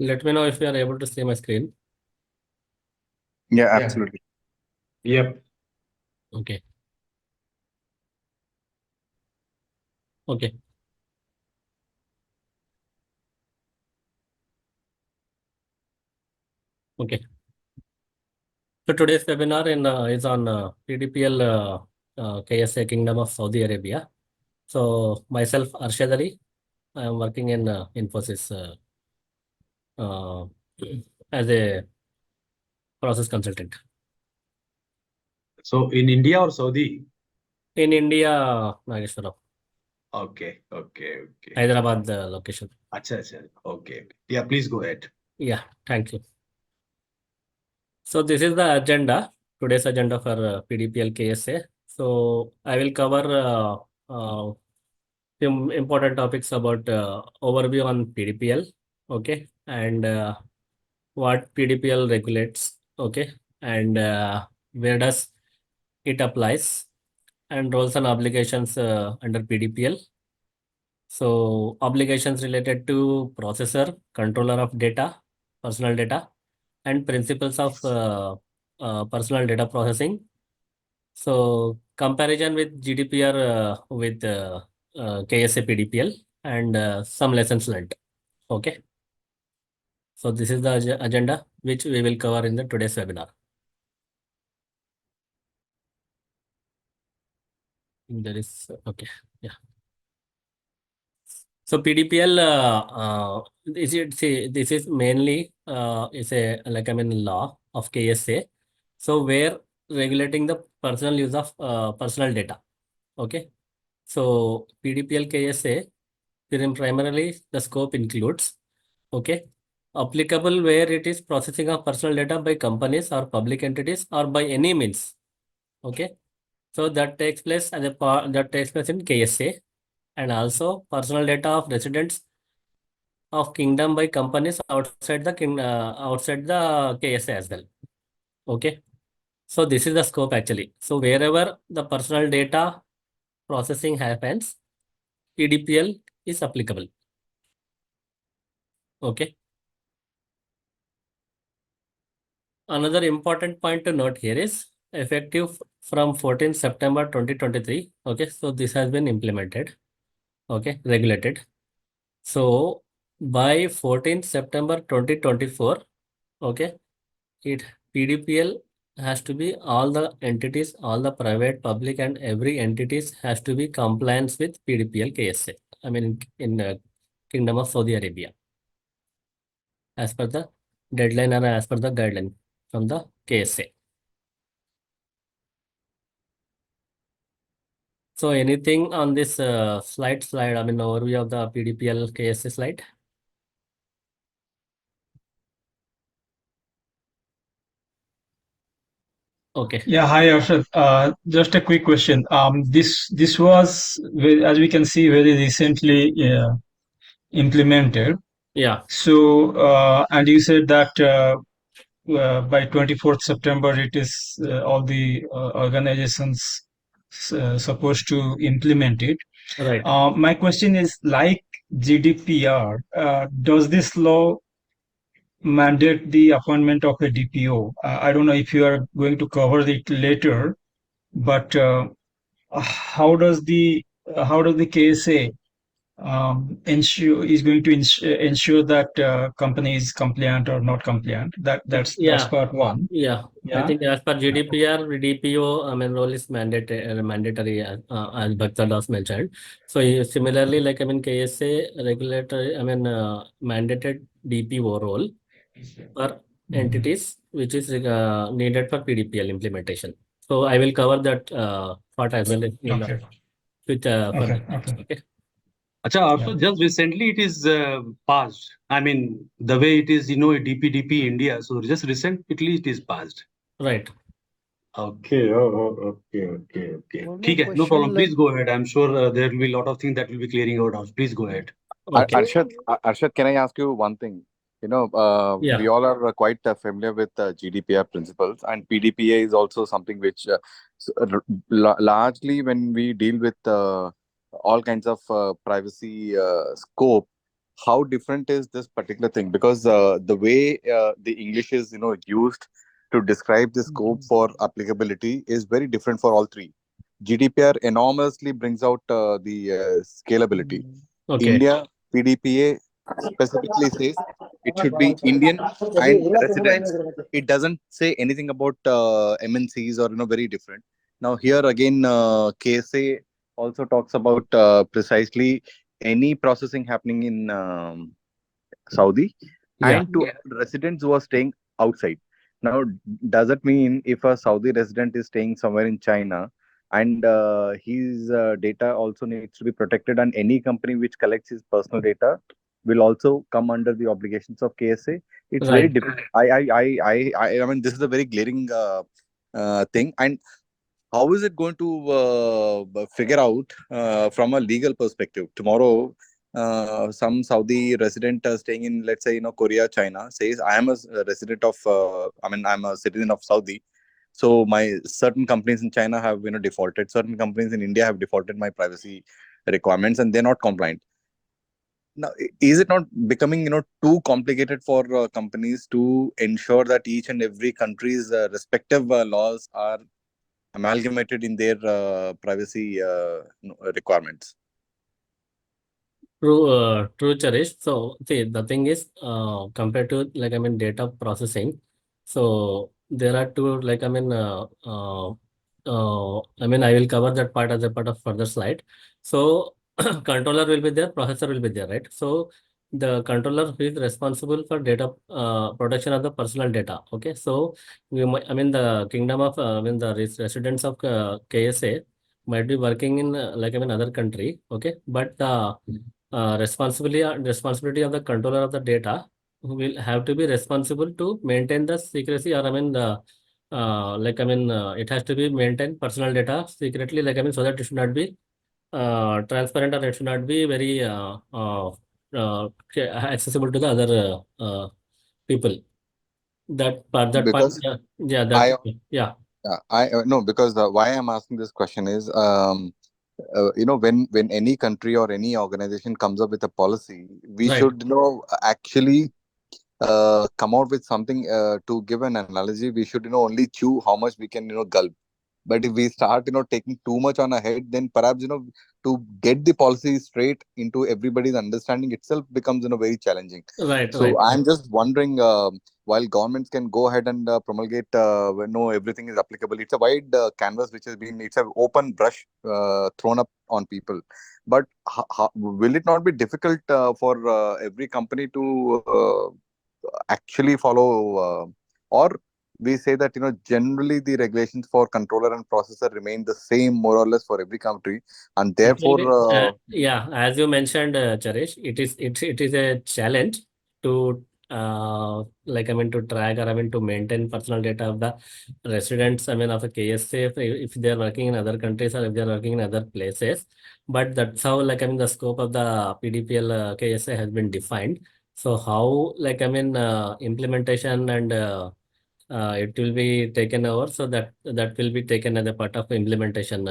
let me know if you are able to see my screen. Yeah, Yeah. absolutely. Yep. Okay. Okay. Okay. So today's webinar is on PDPL KSA Kingdom of Saudi Arabia. So myself, Arshad Ali, I am working in Infosys uh, as a process consultant. So in India or Saudi? In India, Nageshwaram, Okay. Hyderabad location. Acha. Okay. Yeah, please go ahead. Yeah, thank you. So this is the agenda, today's agenda for PDPL KSA. So I will cover few important topics about overview on PDPL, okay, and what PDPL regulates, okay, and where does it applies, and roles and obligations under PDPL. So obligations related to processor, controller of data, personal data, and principles of personal data processing. So comparison with GDPR with KSA PDPL and some lessons learned. Okay. So this is the agenda which we will cover in the today's webinar. There is okay. Yeah. So PDPL this is mainly is a law of KSA. So where regulating the personal use of personal data. Okay. So PDPL KSA primarily the scope includes okay applicable where it is processing of personal data by companies or public entities or by any means. Okay. So that takes place as a that takes place in KSA and also personal data of residents of kingdom by companies outside the outside the KSA as well. Okay. So this is the scope actually. So wherever the personal data processing happens, PDPL is applicable. Okay. Another important point to note here is effective from 14th September 2023. Okay. So this has been implemented. Okay. Regulated. So by 14th September 2024, okay, it PDPL has to be all the entities, all the private, public, and every entities has to be compliance with PDPL KSA. I mean, in the Kingdom of Saudi Arabia, as per the deadline or as per the guideline from the KSA. So anything on this slide, I mean, overview of the PDPL KSA slide? Okay. Yeah, hi Arshad. Just a quick question. This was, as we can see, very recently implemented. Yeah. So, and you said that by 24th September, it is all the organizations supposed to implement it. Right. My question is, like GDPR, does this law mandate the appointment of a DPO? I don't know if you are going to cover it later, but how does the KSA is going to ensure that company is compliant or not compliant? That's part one. Yeah. I Yeah. think as per GDPR, DPO, I mean, role is mandatory as Bhaktad was mentioned. So similarly, like, I mean, KSA regulatory, I mean, mandated DPO role for entities, which is needed for PDPL implementation. So I will cover that part as well in Okay. with further. Okay. Okay. Acha, also just recently it is passed. I mean, the way it is, DPDP India. So just recently it is passed. Right. Okay. Okay. One more Okay. No question, problem. like, Please go ahead. I'm sure there will be a lot of things that will be clearing out. Please go ahead. Okay. Arshad, can I ask you one thing? Yeah. We all are quite familiar with GDPR principles, and PDPA is also something which largely when we deal with all kinds of privacy scope, how different is this particular thing? Because the way the English is, used to describe the scope for applicability is very different for all three. GDPR enormously brings out the scalability. Okay. India PDPA specifically says it should be Indian and residents. It doesn't say anything about MNCs or very different. Now here again, KSA also talks about precisely any processing happening in Saudi Yeah. and to residents who are staying outside. Now, does it mean if a Saudi resident is staying somewhere in China and his data also needs to be protected, and any company which collects his personal data will also come under the obligations of KSA? It's very Right. different. I mean, this is a very glaring thing. And how is it going to figure out from a legal perspective? Tomorrow, some Saudi resident staying in, let's say, Korea, China, says, I am a resident of, I'm a citizen of Saudi. So my certain companies in China have, defaulted. Certain companies in India have defaulted my privacy requirements, and they're not compliant. Now, is it not becoming, too complicated for companies to ensure that each and every country's respective laws are amalgamated in their privacy requirements? True, Cherish. So, see, the thing is, compared to data processing, so there are two, I will cover that part as a part of further slide. So, controller will be there, processor will be there, right? So, the controller is responsible for data protection of the personal data. Okay, so the kingdom of, the residents of KSA might be working in other country. Okay, but responsibility of the controller of the data will have to be responsible to maintain the secrecy, or the it has to be maintained personal data secretly, so that it should not be transparent, or it should not be very accessible to the other people. That part, Because yeah, that, I, yeah, I no, because why I'm asking this question is, when any country or any organization comes up with a policy, we right, should, actually come out with something. To give an analogy, we should, only chew how much we can, gulp. But if we start, taking too much on ahead, then perhaps, to get the policy straight into everybody's understanding itself becomes, very challenging. right, So right, I'm just wondering, while governments can go ahead and promulgate, no, everything is applicable. It's a wide canvas which has been, it's an open brush thrown up on people. But will it not be difficult for every company to actually follow, or we say that generally the regulations for controller and processor remain the same more or less for every country, and therefore actually, yeah, as you mentioned, Cherish, it is a challenge to to track, or to maintain personal data of the residents, of a KSA, if they are working in other countries, or if they are working in other places. But that's how the scope of the PDPL KSA has been defined. So how implementation and it will be taken over, so that will be taken as a part of implementation.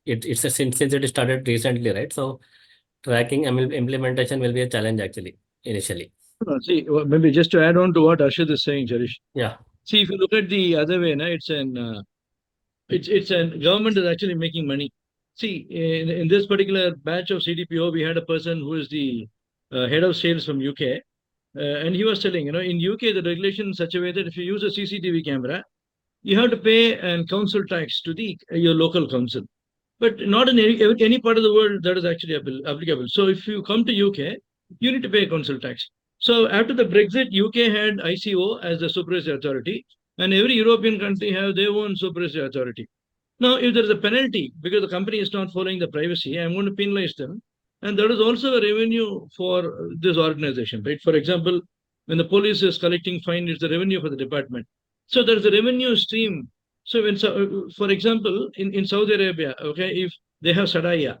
It's since it started recently, right? So tracking implementation will be a challenge actually initially. See, maybe just to add on to what Arshad is saying, Jarish. Yeah, See, if you look at the other way, na, it's a government is actually making money. See, in this particular batch of CDPO, we had a person who is the head of sales from UK, and he was telling, in UK the regulation is such a way that if you use a CCTV camera, you have to pay an council tax to the your local council. But not in any part of the world that is actually applicable. So if you come to UK, you need to pay council tax. So after the Brexit, UK had ICO as the supervisory authority, and every European country have their own supervisory authority. Now, if there is a penalty because the company is not following the privacy, I'm going to penalize them. And that is also a revenue for this organization, right? For example, when the police is collecting fine, it's the revenue for the department. So there's a revenue stream. So when, for example, in Saudi Arabia, okay, if they have Sadaya,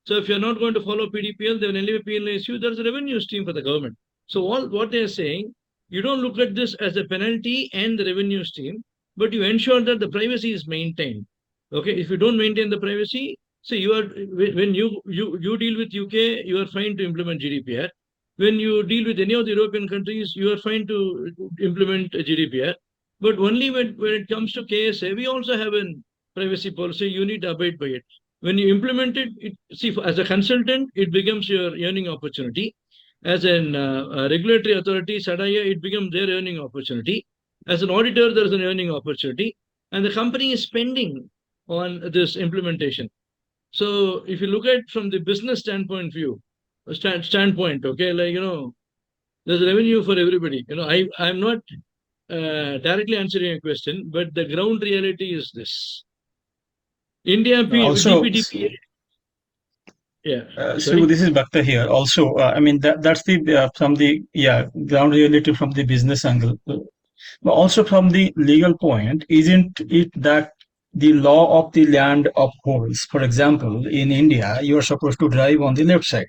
so if you're not going to follow PDPL, they will anyway penalize you. There's a revenue stream for the government. So all what they're saying, you don't look at this as a penalty and the revenue stream, but you ensure that the privacy is maintained. Okay, if you don't maintain the privacy, See, when you deal with UK, you are fine to implement GDPR. When you deal with any of the European countries, you are fine to implement GDPR. But only when it comes to KSA, we also have a privacy policy. You need to abide by it. When you implement it, see, as a consultant, it becomes your earning opportunity. As a regulatory authority, SADAIA, it becomes their earning opportunity. As an auditor, there is an earning opportunity. And the company is spending on this implementation. So if you look at from the business standpoint, okay, like, there's revenue for everybody. I'm not directly answering a question, but the ground reality is this. India Also, DPDP, yeah, so sorry. this is Bhakta here. Also, I mean that's the from the ground reality from the business angle. But also from the legal point, isn't it that the law of the land upholds? For example, in India, you are supposed to drive on the left side.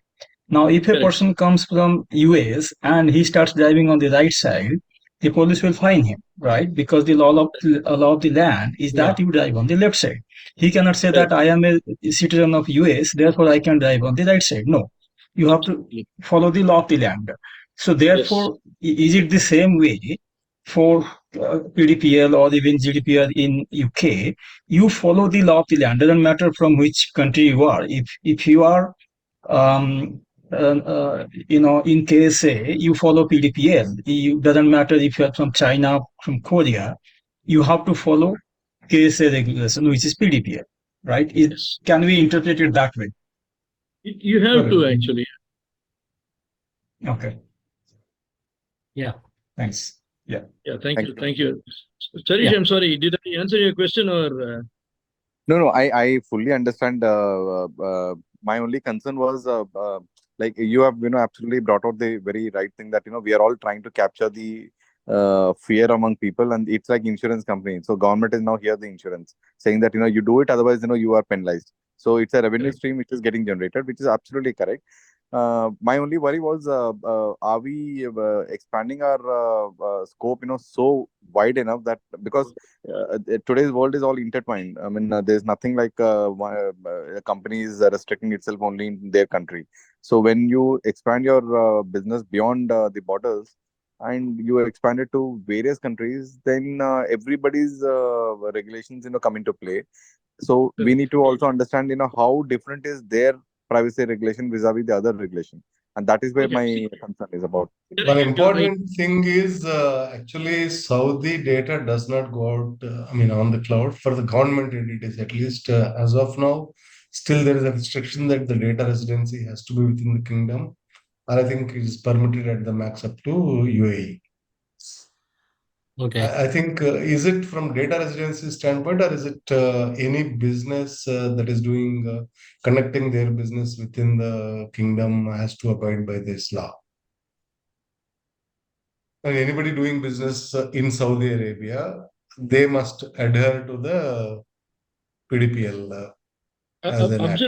Now, if a Correct. person comes from US and he starts driving on the right side, the police will fine him, right? Because the law of the land is that you drive on the left side. He cannot say that I am a citizen of US, therefore I can drive on the right side. No, you have to follow the law of the land. So therefore, is it the same way for PDPL or even GDPR in UK? You follow the law of the land. Doesn't matter from which country you are. If you are in KSA, you follow PDPL. It doesn't matter if you're from China, from Korea, you have to follow KSA regulation, which is PDPL, right? Can we interpret it that way? You have to actually. Okay. Yeah. Thanks. Yeah. Yeah, thank you. Cherish, I'm sorry, did I answer your question or? No, I fully understand. My only concern was like you have absolutely brought out the very right thing that we are all trying to capture the fear among people, and it's like insurance company. So government is now here the insurance saying that you do it, otherwise you are penalized. So it's a revenue stream which is getting generated, which is absolutely correct. My only worry was, are we expanding our scope, so wide enough that because today's world is all intertwined. I mean, there's nothing like a company is restricting itself only in their country. So when you expand your business beyond the borders and you expand it to various countries, then everybody's regulations, come into play. So we need to also understand, how different is their privacy regulation vis-a-vis the other regulation, and that is where my concern is about. One important thing is actually Saudi data does not go out, on the cloud for the government entities, at least as of now. Still, there is a restriction that the data residency has to be within the kingdom, or I think it is permitted at the max up to UAE. Okay. I think, is it from data residency standpoint, or is it any business that is doing conducting their business within the kingdom has to abide by this law? And anybody doing business in Saudi Arabia, they must adhere to the PDPL as an act.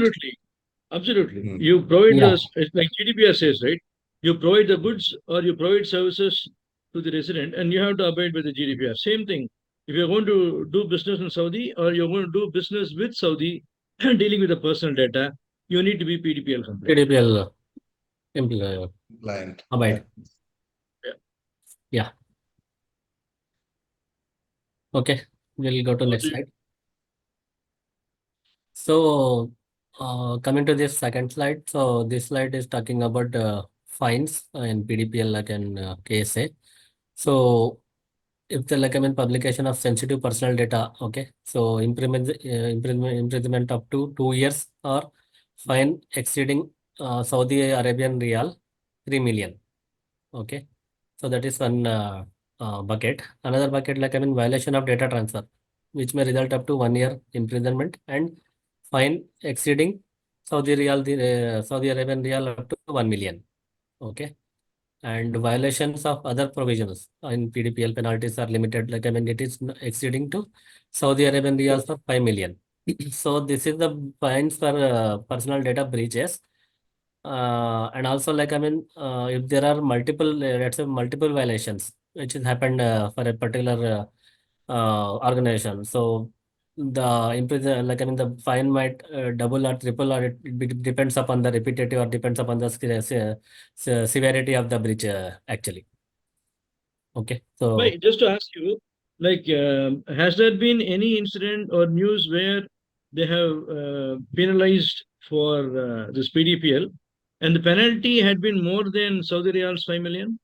Absolutely. You provide it's like GDPR says, right? You provide the goods or you provide services to the resident, and you have to abide by the GDPR. Same thing. If you're going to do business in Saudi or you're going to do business with Saudi, dealing with the personal data, you need to be PDPL compliant. PDPL compliant. Abide. Yeah. Okay, we'll go to next slide. So, coming to this second slide. So this slide is talking about fines in PDPL like in KSA. So if the publication of sensitive personal data, okay. So imprisonment up to 2 years or fine exceeding Saudi Arabian Riyal 3 million. Okay. So that is one bucket. Another bucket violation of data transfer, which may result up to 1 year imprisonment and fine exceeding Saudi Arabian Riyal up to 1 million. Okay. And violations of other provisions in PDPL penalties are limited. It is exceeding to Saudi Arabian Riyals for 5 million. So this is the fines for personal data breaches. And also if there are multiple, let's say multiple violations, which has happened for a particular organization. So the the fine might double or triple, or it depends upon the repetitive, or depends upon the severity of the breach actually. Okay, so Wait, just to ask you, like, has there been any incident or news where they have penalized for this PDPL, and the penalty had been more than Saudi Riyals 5 million?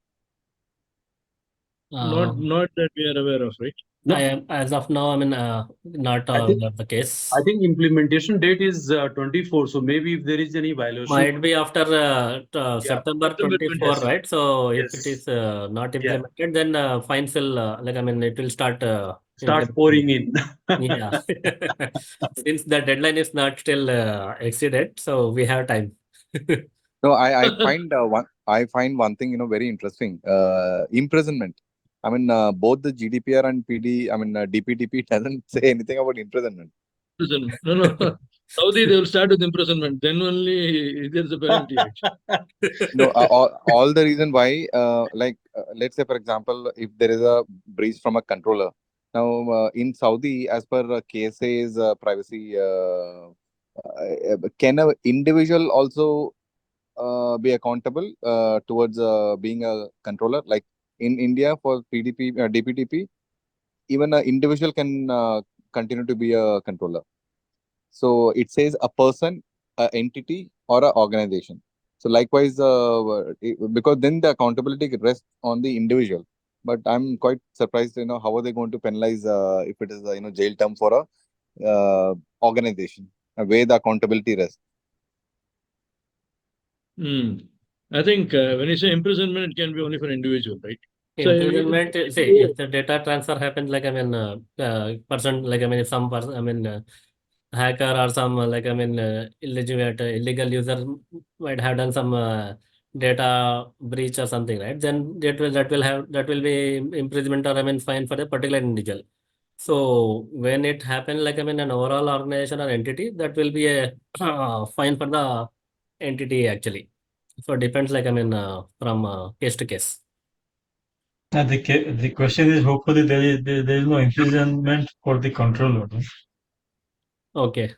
Not that we are aware of, right? I am, as of now, not I think the case. I think implementation date is 24. So maybe if there is any violation, Might be after September September 24, 20. right? So if it yes, is not yeah, implemented, then fines will it will start start implementing. pouring in. Yeah. Since the deadline is not still exceeded, so we have time. No, I find one thing very interesting. Imprisonment. I mean, both the GDPR and DPDP doesn't say anything about imprisonment. Imprisonment. No. Saudi, they will start with imprisonment. Then only there's a penalty, actually. No, all the reason why, let's say, for example, if there is a breach from a controller. Now, in Saudi, as per KSA's privacy, can an individual also be accountable towards being a controller? Like in India for DPTP, even an individual can continue to be a controller. So it says a person, a entity, or a organization. So likewise, because then the accountability rests on the individual. But I'm quite surprised, how are they going to penalize if it is a jail term for a organization, where the accountability rests. I think when you say imprisonment, it can be only for individual, right? So Imprisonment, see, if the data transfer happens, person, if some person, hacker or some illegal user might have done some data breach or something, right? Then that will be imprisonment, or fine for a particular individual. So when it happens an overall organization or entity, that will be a fine for the entity actually. So it depends from case to case. The question is, hopefully there is no imprisonment for the controller, no? Okay.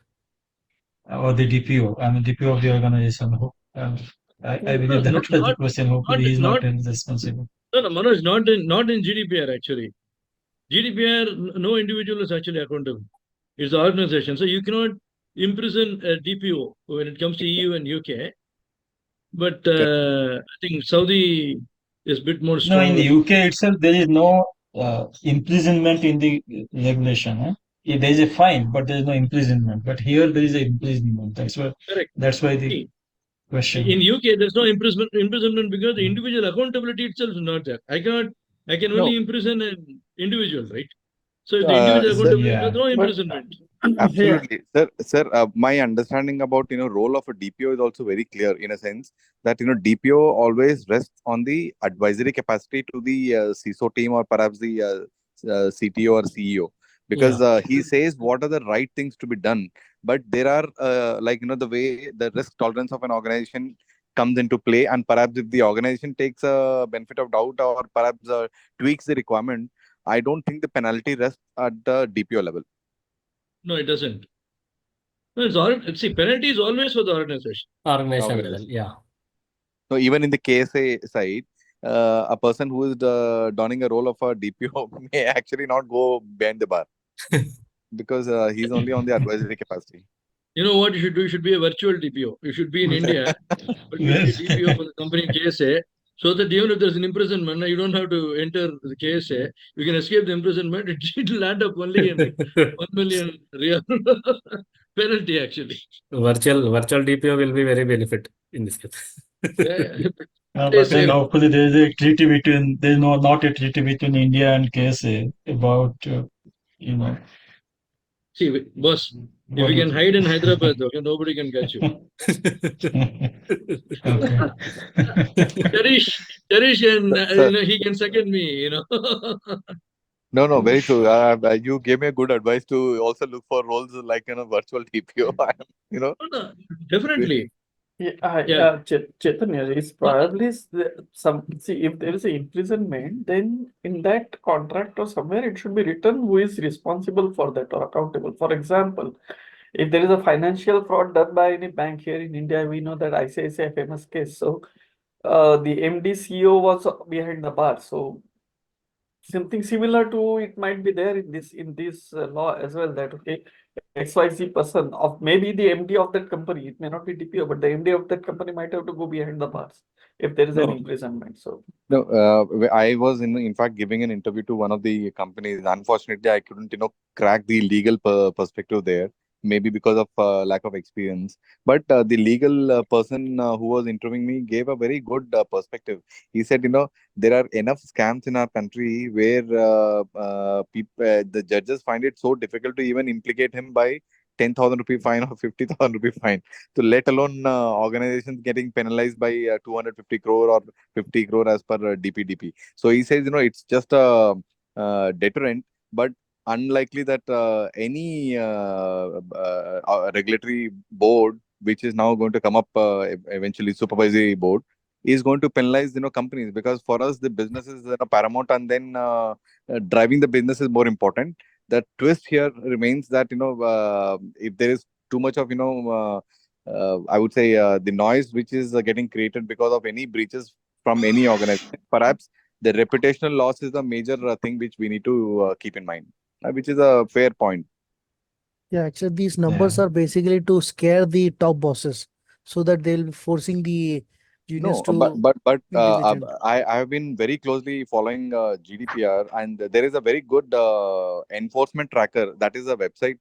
Or the DPO. I mean DPO of the organization. I believe that was the question. Hopefully he's not responsible. No, Manoj, not in GDPR actually. GDPR, no individual is actually accountable. It's the organization. So you cannot imprison a DPO when it comes to EU and UK. But I think Saudi is a bit more No, stronger. in the UK itself, there is no imprisonment in the regulation. There is a fine, but there is no imprisonment. But here there is a imprisonment. Correct. That's why the See, question. in UK, there's no imprisonment because the individual accountability itself is not there. I can only imprison an individual, right? So if the individual accountability, yeah. there's no imprisonment. Absolutely, sir. My understanding about role of a DPO is also very clear, in a sense that DPO always rests on the advisory capacity to the CISO team, or perhaps the CTO or CEO, because he says what are the right things to be done. But there are the way the risk tolerance of an organization comes into play, and perhaps if the organization takes a benefit of doubt, or perhaps tweaks the requirement, I don't think the penalty rests at the DPO level. No, it doesn't. No, see, penalty is always for the organization. Organization level, yeah. So even in the KSA side, a person who is donning a role of a DPO may actually not go behind the bar because he's only on the advisory capacity. You know what you should do? You should be a virtual DPO. You should be in India, but you should be DPO for the company KSA, so that even if there's an imprisonment, you don't have to enter the KSA. You can escape the imprisonment. It will land up only in 1 million real penalty, actually. Virtual DPO will be very benefit in this case. Yeah. But then hopefully there is a treaty between, there is not a treaty between India and KSA about, See, boss, if you can hide in Hyderabad, okay, nobody can catch you. Cherish, and he can second me, No, very true. You gave me a good advice to also look for roles like virtual DPO. No, definitely. Yeah. Chaitanya is probably see if there is a imprisonment, then in that contract or somewhere it should be written who is responsible for that or accountable. For example, if there is a financial fraud done by any bank here in India, we know that ICICI a famous case. So the MD CEO was behind the bar. So something similar to it might be there in this law as well, that okay, XYZ person of maybe the MD of that company, it may not be DPO, but the MD of that company might have to go behind the bars if there is an No, imprisonment. So no. I was in fact giving an interview to one of the companies. Unfortunately, I couldn't crack the legal perspective there. Maybe because of lack of experience. But the legal person who was interviewing me gave a very good perspective. He said, there are enough scams in our country where the judges find it so difficult to even implicate him by 10,000 rupee fine or 50,000 rupee fine. So let alone organizations getting penalized by 250 crore or 50 crore as per DPDP. So he says, it's just a deterrent, but unlikely that any regulatory board, which is now going to come up eventually, supervisory board, is going to penalize companies, because for us the business is paramount, and then driving the business is more important. The twist here remains that if there is too much of I would say the noise which is getting created because of any breaches from any organization, perhaps the reputational loss is the major thing which we need to keep in mind, which is a fair point. Yeah, actually, these Yeah. numbers are basically to scare the top bosses so that they'll be forcing the juniors No, but to but be diligent. I have been very closely following GDPR, and there is a very good enforcement tracker. That is a website.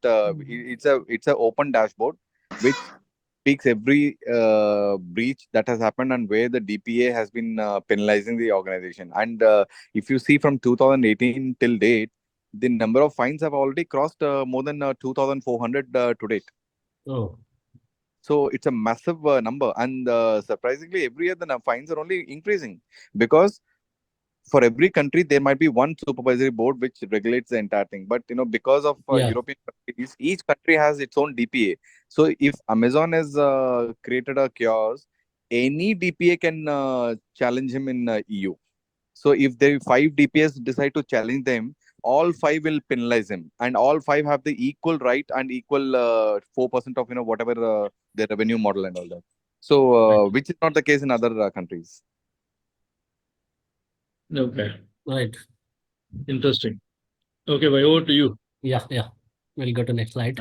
It's a open dashboard which speaks every breach that has happened and where the DPA has been penalizing the organization. And if you see from 2018 till date, the number of fines have already crossed more than 2,400 to date. Oh, So it's a massive number, and surprisingly, every year the fines are only increasing, because for every country there might be one supervisory board which regulates the entire thing. But because of yeah. European countries, each country has its own DPA. So if Amazon has created a chaos, any DPA can challenge him in EU. So if the 5 DPS decide to challenge them, all 5 will penalize him, and all 5 have the equal right and equal 4% of whatever their revenue model and all that. So Right. which is not the case in other countries. Okay. Right. Interesting. Okay, bhai, over to you. Yeah. We'll go to next slide.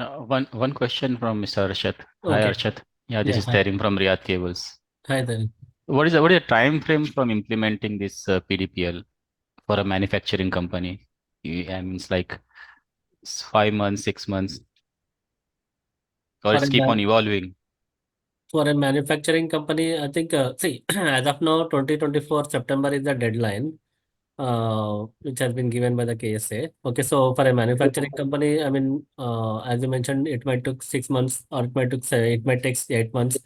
One question from Mr. Arshad. Hi, Okay. Arshad. Yeah, this Yeah, is hi. Tarim from Riyadh Cables. Hi then. What is the time frame from implementing this PDPL for a manufacturing company? I mean, it's like 5 months, 6 months, or For it's a keep on man evolving. for a manufacturing company, I think see as of now, 2024 September is the deadline, which has been given by the KSA. Okay, so for a manufacturing company, I mean, as you mentioned, it might took 6 months, or it might take 8 months,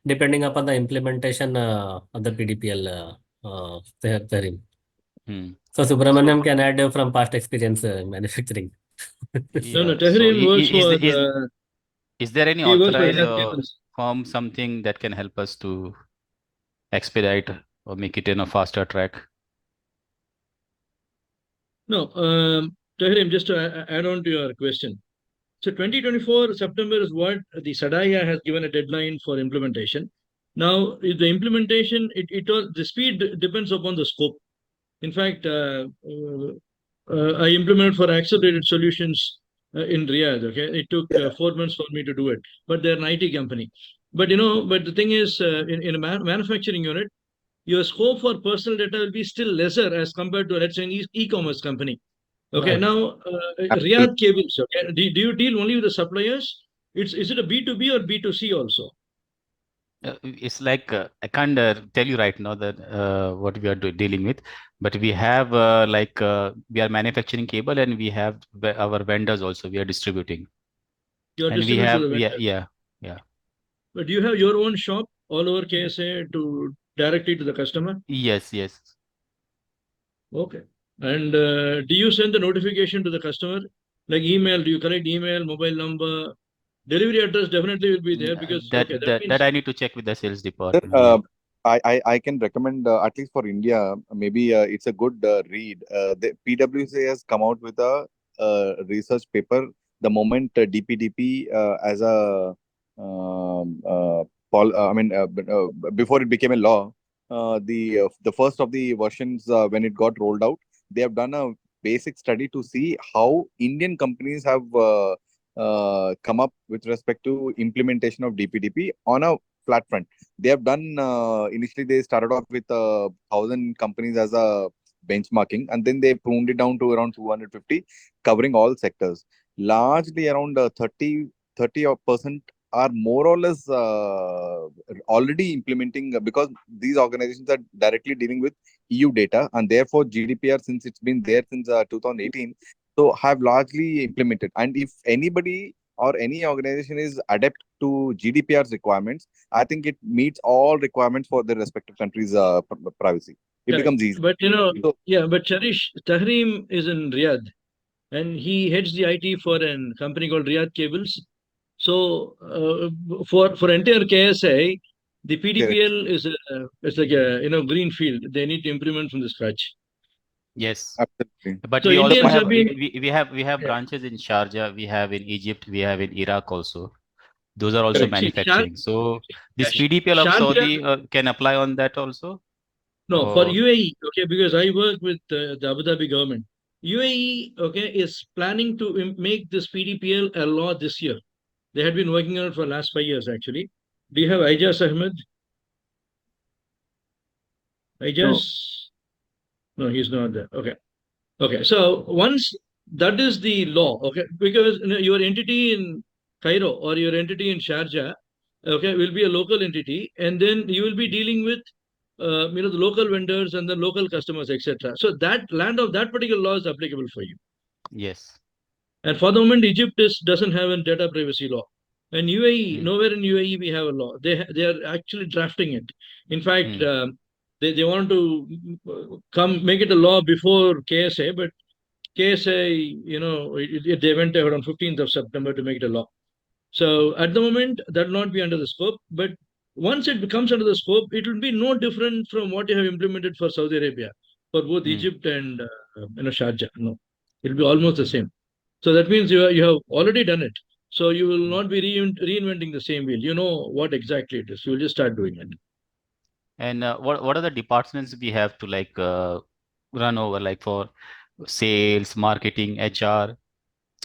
depending upon the implementation of the PDPL therein. So Subramaniam can add from past experience in manufacturing. No, Yeah. So Tahrim works for is there any he works for authorized Riyadh Cables. firm, something that can help us to expedite or make it in a faster track? No, Tahrim, just to add on to your question. So 2024 September is what the SADAIA has given a deadline for implementation. Now, the implementation, the speed depends upon the scope. In fact, I implemented for accelerated solutions in Riyadh. Okay, it took 4 months for me to do it, but they're an IT company. But but the thing is, in a manufacturing unit, your scope for personal data will be still lesser as compared to, let's say, an e-commerce company. Okay, Right. now Riyadh Cables. Okay, do you deal only with the suppliers? Is it a B2B or B2C also? It's like I can't tell you right now that what we are dealing with, but we have we are manufacturing cable, and we have our vendors also. We are distributing, You are and we distributing to have the vendors. yeah. But do you have your own shop all over KSA to directly to the customer? Yes. Okay. And do you send the notification to the customer? Like email, do you collect email, mobile number, Delivery address definitely will be there because that okay, that, means that I need to check with the sales Sir, department. Yeah. I can recommend, at least for India, maybe it's a good read. The PwC has come out with a research paper the moment DPDP as a before it became a law. The first of the versions when it got rolled out, they have done a basic study to see how Indian companies have come up with respect to implementation of DPDP on a flat front. They have done initially they started off with 1,000 companies as a benchmarking, and then they pruned it down to around 250, covering all sectors. Largely around 30% are more or less already implementing, because these organizations are directly dealing with EU data, and therefore GDPR, since it's been there since 2018, so have largely implemented. And if anybody or any organization is adept to GDPR's requirements, I think it meets all requirements for the respective countries' privacy. It becomes easy. But So, but Charish, Tahrim is in Riyadh and he heads the IT for a company called Riyadh Cables. So for entire KSA, the PDPL is like a green field. They need to implement from the scratch. Yes. absolutely. But So we also Indians have have been we have branches in Sharjah, we have in Egypt, we have in Iraq also. Those are also correct. See, manufacturing. So this PDPL of Sharjah, Saudi can apply on that also? no, for Or UAE, okay, because I work with the Abu Dhabi government. UAE, okay, is planning to make this PDPL a law this year. They had been working on it for the last 5 years, actually. Do you have Ijaz Ahmed? Ijaz? No, he's not there. Okay. Okay. So once that is the law, okay, because your entity in Cairo or your entity in Sharjah, okay, will be a local entity, and then you will be dealing with the local vendors and the local customers, etc. So that land of that particular law is applicable for you. yes. And for the moment, Egypt doesn't have a data privacy law. And UAE, nowhere in UAE we have a law. They are actually drafting it. In fact, they want to come make it a law before KSA, but KSA, they went ahead on 15th of September to make it a law. So at the moment, that will not be under the scope. But once it becomes under the scope, it will be no different from what you have implemented for Saudi Arabia, for both Egypt and Sharjah. No, it will be almost the same. So that means you have already done it. So you will not be reinventing the same wheel. You know what exactly it is. You will just start doing it. And what are the departments we have to like run over, like for sales, marketing, HR?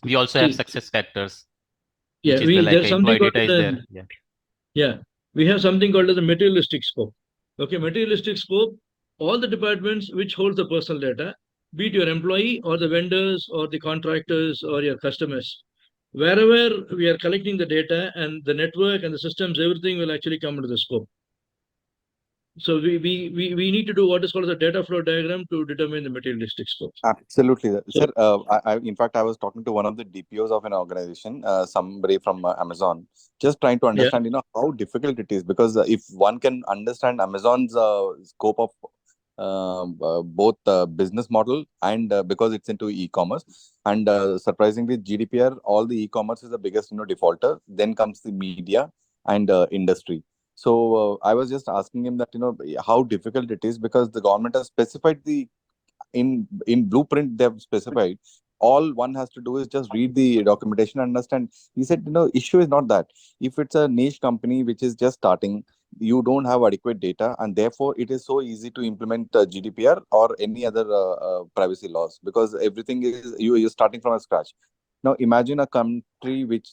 We also have See, success factors, yeah, which is the like there's something employee called data is there. Yeah. yeah, we have something called as a materialistic scope. Okay, materialistic scope, all the departments which holds the personal data, be it your employee or the vendors or the contractors or your customers, wherever we are collecting the data and the network and the systems, everything will actually come into the scope. So we need to do what is called the data flow diagram to determine the materialistic scope. Absolutely, So, sir. In fact, I was talking to one of the DPOs of an organization, somebody from Amazon, just trying to understand, how difficult it is, because if one can understand Amazon's scope of both business model and because it's into e-commerce, and surprisingly, GDPR, all the e-commerce is the biggest, defaulter. Then comes the media and industry. So I was just asking him that how difficult it is, because the government has specified the in blueprint, they have specified all one has to do is just read the documentation and understand. He said, issue is not that. If it's a niche company which is just starting, you don't have adequate data, and therefore it is so easy to implement GDPR or any other privacy laws, because everything is you're starting from scratch. Now imagine a country which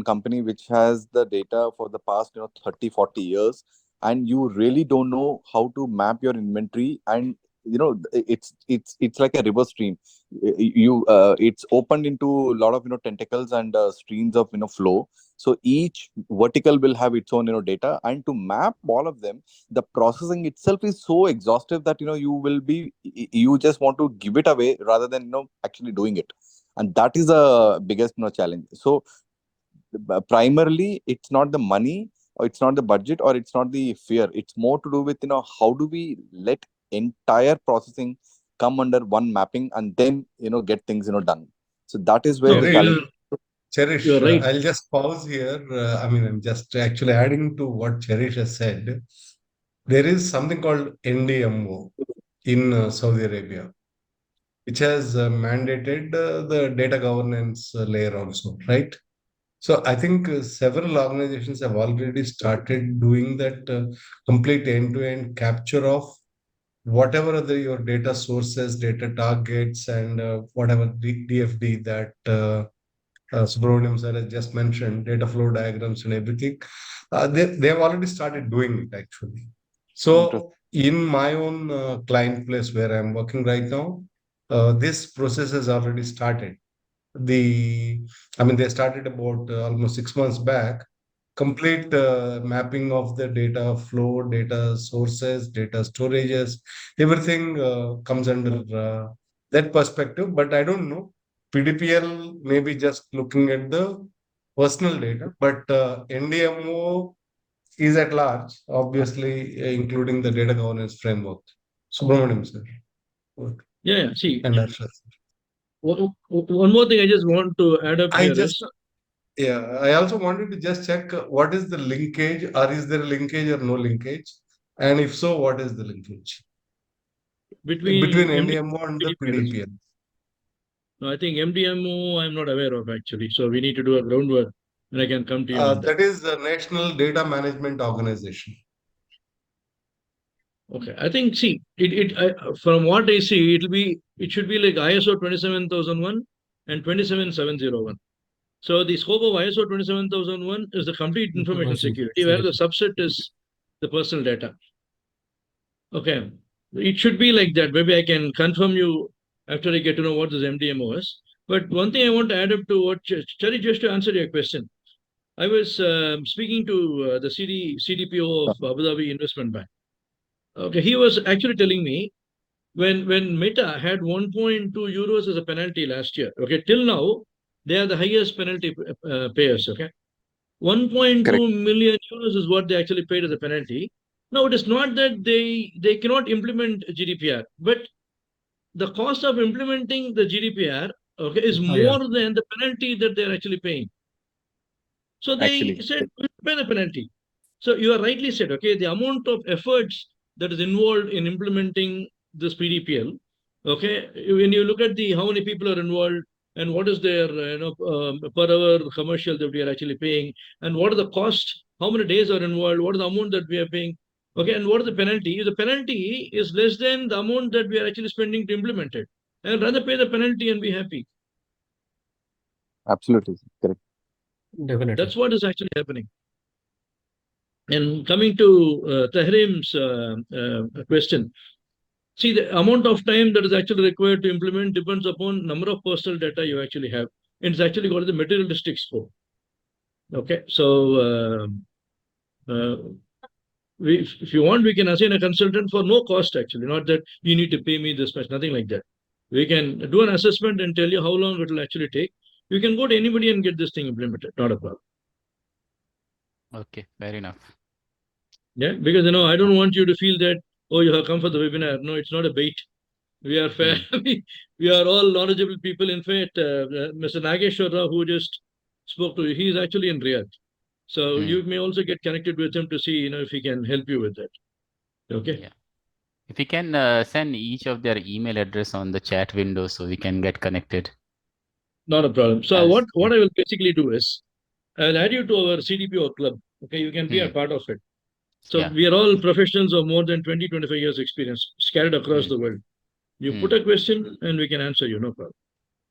company which has the data for the past 30-40 years, and you really don't know how to map your inventory, and it's like a river stream. It's opened into a lot of tentacles and streams of flow. So each vertical will have its own data, and to map all of them, the processing itself is so exhaustive that you just want to give it away rather than actually doing it. And that is the biggest challenge. So primarily it's not the money, or it's not the budget, or it's not the fear. It's more to do with how do we let entire processing come under one mapping, and then get things done. So that is where No, the challenge. Cherish, You're right. I'll just pause here. I'm just actually adding to what Cherish has said. There is something called NDMO in Saudi Arabia, which has mandated the data governance layer also, right? So I think several organizations have already started doing that complete end-to-end capture of whatever your data sources, data targets, and whatever DFD that Subramaniam sir has just mentioned, data flow diagrams and everything. They have already started doing it actually. So in my own client place where I'm working right now, this process has already started. They started about almost 6 months back. Complete mapping of the data flow, data sources, data storages, everything comes under that perspective. But I don't know. PDPL may be just looking at the personal data, but NDMO is at large, obviously, including the data governance framework. Subramaniam sir. Yeah. See, And Arshad. one more thing I just want to add up here is. Yeah, I also wanted to just check what is the linkage, or is there a linkage or no linkage? And if so, what is the linkage between NDMO and the PDPL. PDPL? No, I think MDMO I'm not aware of actually. So we need to do a groundwork and I can come to you on that. That is the National Data Management Organization. Okay, I think from what I see, it should be like ISO 27001 and 27701. So the scope of ISO 27001 is the complete information security, where the subset is the personal data. Okay, it should be like that. Maybe I can confirm you after I get to know what this MDMO is. But one thing I want to add up to what Chari, just to answer your question, I was speaking to the CDPO of Abu Dhabi Investment Bank. Okay, he was actually telling me when Meta had 1.2 euros as a penalty last year. Okay, till now they are the highest penalty payers. Okay, 1.2 million euros is what they actually paid as a penalty. Now it is not that they cannot implement GDPR, but the cost of implementing the GDPR, okay, is more than the penalty that they're actually paying. So they said, we'll pay the penalty. So you are rightly said, okay, the amount of efforts that is involved in implementing this PDPL, okay, when you look at how many people are involved and what is their per hour commercial that we are actually paying, and what are the costs, how many days are involved, what is the amount that we are paying, okay, and what is the penalty? If the penalty is less than the amount that we are actually spending to implement it, and rather pay the penalty and be happy. Absolutely correct. Definitely. That's what is actually happening. And coming to Tahrim's question, see, the amount of time that is actually required to implement depends upon number of personal data you actually have. It's actually got the materialistic scope. Okay, so if you want, we can assign a consultant for no cost actually, not that you need to pay me this much, nothing like that. We can do an assessment and tell you how long it will actually take. You can go to anybody and get this thing implemented, not a problem. Okay, fair enough. Yeah, because I don't want you to feel that, oh, you have come for the webinar. No, it's not a bait. We are fair. We are all knowledgeable people. In fact, Mr. Nageshwar Rao, who just spoke to you, he is actually in Riyadh. So you may also get connected with him to see, if he can help you with that. Okay. Yeah. If you can send each of their email address on the chat window so we can get connected. Not a problem. So what I will basically do is I'll add you to our CDPO club. Okay, you can be a part of it. So we are all professionals of more than 20, 25 years experience scattered across the world. You put a question and we can answer you, no problem.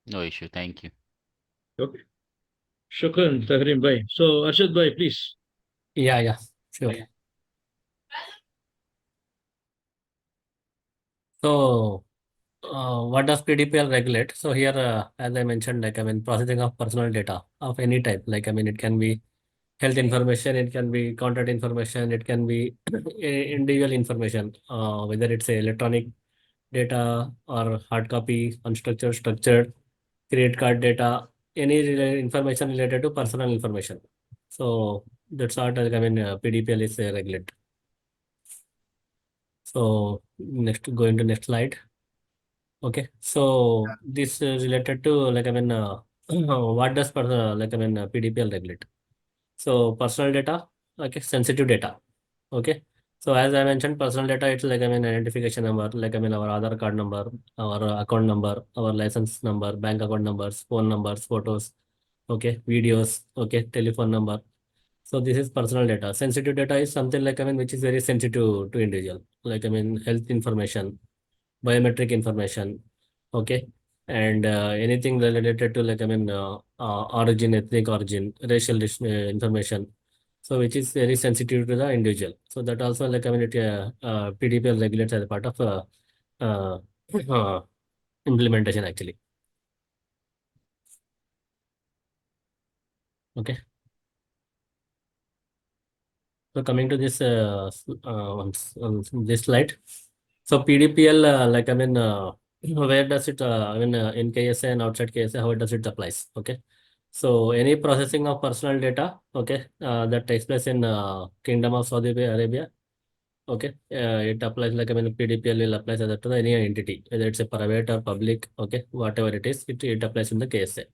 No issue. Thank you. Okay. Shukran, Tahrim bhai. So Arshad bhai, please. Yeah, sure. So what does PDPL regulate? So here, as I mentioned, processing of personal data of any type. It can be health information, it can be contact information, it can be individual information, whether it's electronic data or hard copy, unstructured, structured, credit card data, any information related to personal information. So that's what PDPL is regulate. So going to next slide. Okay, so this is related to what does PDPL regulate? So personal data, okay, sensitive data. Okay. So as I mentioned, personal data, it's identification number, our Aadhaar card number, our account number, our license number, bank account numbers, phone numbers, photos, okay, videos, okay, telephone number. So this is personal data. Sensitive data is something which is very sensitive to individual, health information, biometric information, okay, and anything related to origin, ethnic origin, racial information. So which is very sensitive to the individual. So that also PDPL regulates as a part of uh, uh, implementation actually. Okay. So coming to this this slide. So PDPL, where does it, in KSA and outside KSA, how does it applies? Okay. So any processing of personal data, okay, that takes place in Kingdom of Saudi Arabia, okay, it applies PDPL will apply to any entity, whether it's a private or public, okay, whatever it is, it applies in the KSA.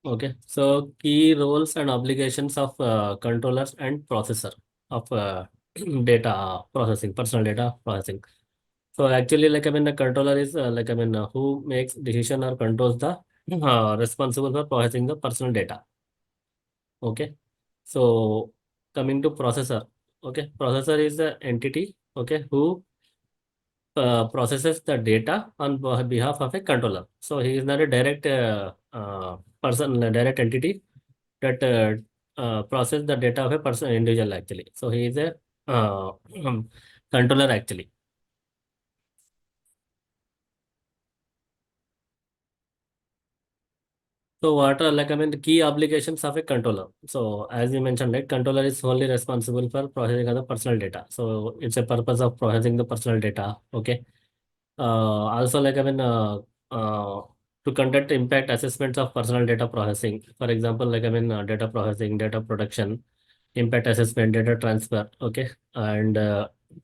Okay, so key roles and obligations of controllers and processor of data processing, personal data processing. So actually, the controller is who makes decision or controls the responsible for processing the personal data. Okay, so coming to processor. Okay, processor is the entity, okay, who processes the data on behalf of a controller. So he is not a direct person, a direct entity that process the data of a person individual actually. So he is a controller actually. So what are the key obligations of a controller? So as you mentioned, right, controller is only responsible for processing of the personal data. So it's a purpose of processing the personal data. Okay. Also uh, to conduct impact assessments of personal data processing. For example, data processing, data production, impact assessment, data transfer. Okay, and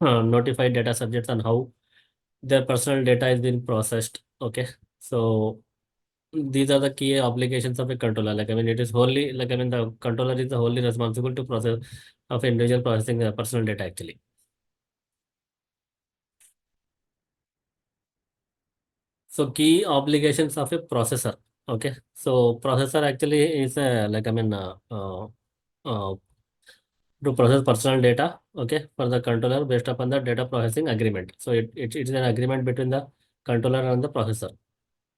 notify data subjects on how their personal data is being processed. Okay, so these are the key obligations of a controller. It is wholly the controller is the wholly responsible to process of individual processing personal data actually. So key obligations of a processor. Okay, so processor actually is to process personal data. Okay, for the controller based upon the data processing agreement. So it's an agreement between the controller and the processor.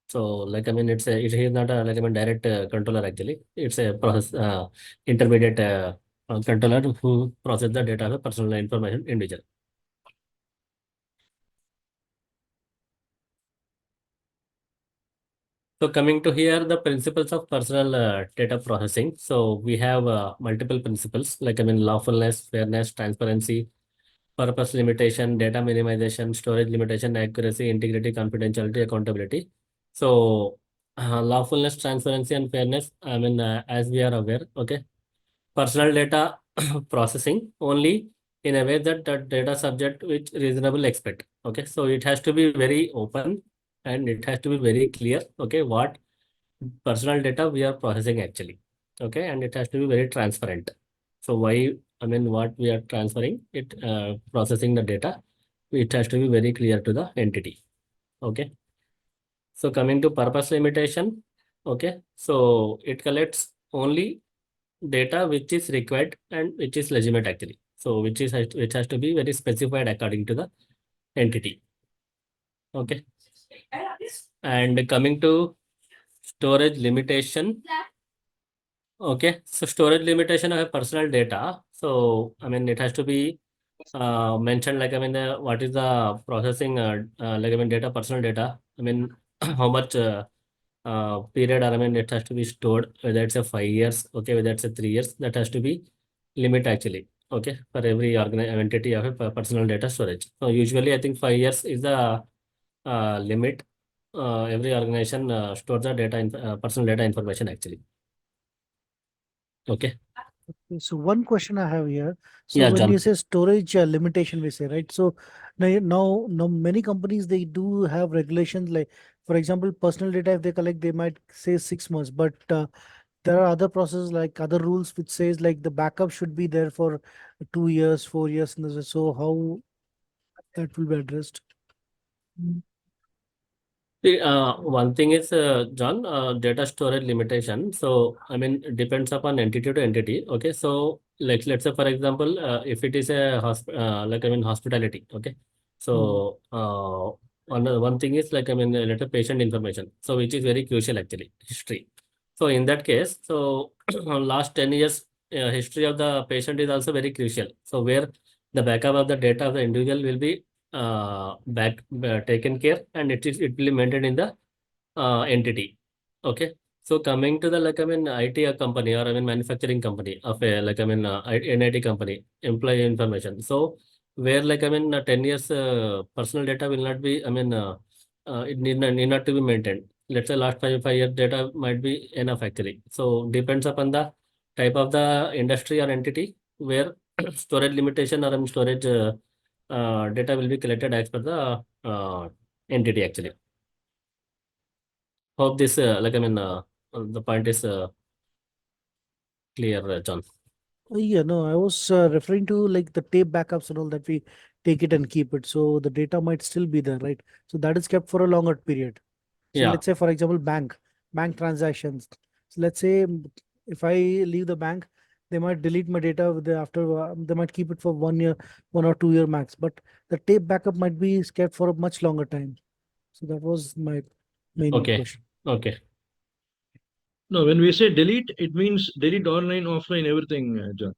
So it is not a direct controller actually. It's a process intermediate controller who process the data of a personal information individual. So coming to here, the principles of personal data processing. So we have multiple principles lawfulness, fairness, transparency, purpose limitation, data minimization, storage limitation, accuracy, integrity, confidentiality, accountability. So lawfulness, transparency, and fairness. As we are aware, okay, personal data processing only in a way that the data subject which reasonable expect. Okay, so it has to be very open and it has to be very clear. Okay, what personal data we are processing actually. Okay, and it has to be very transparent. So why, what we are transferring it, processing the data, it has to be very clear to the entity. Okay, so coming to purpose limitation. Okay, so it collects only data which is required and which is legitimate actually. So which has to be very specified according to the entity. Okay, and coming to storage limitation. Okay, so storage limitation of a personal data. So it has to be mentioned what is the processing data, personal data. How much period, or it has to be stored, whether it's a 5 years, okay, whether it's a 3 years, that has to be limit actually. Okay, for every entity of a personal data storage. So usually I think 5 years is the limit. Every organization stores the data, personal data information actually. Okay. So one question I have here. So Yeah, when John. you say storage limitation, we say, right? So now many companies, they do have regulations like, for example, personal data, if they collect, they might say 6 months, but there are other processes like other rules which says like the backup should be there for 2 years, 4 years. And so how that will be addressed? See, one thing is, John, data storage limitation. So, I mean, it depends upon entity to entity. Okay. So, like, let's say, for example, if it is a hospitality. Okay. So, one thing is like, I mean, let patient information. So, which is very crucial actually, history. So, in that case, so last 10 years, history of the patient is also very crucial. So, where the backup of the data of the individual will be taken care, and it will be maintained in the entity. Okay. So coming to the like I mean IT company, or I mean manufacturing company of a like I mean NIT company, employee information. So where like I mean 10 years personal data will not be, I mean it need not to be maintained. Let's say last 5 years data might be enough actually. So depends upon the type of the industry or entity where storage limitation, or I mean storage data will be collected as per the entity actually. Hope this like I mean the point is clear, John. Yeah, no, I was referring to like the tape backups and all that we take it and keep it. So the data might still be there, right? So that is kept for a longer period. So Yeah. let's say, for example, bank transactions. So let's say if I leave the bank, they might delete my data after they might keep it for 1 year, 1 or 2 year max. But the tape backup might be kept for a much longer time. So that was my main Okay. question. Okay. No, when we say delete, it means delete online, offline, everything, John.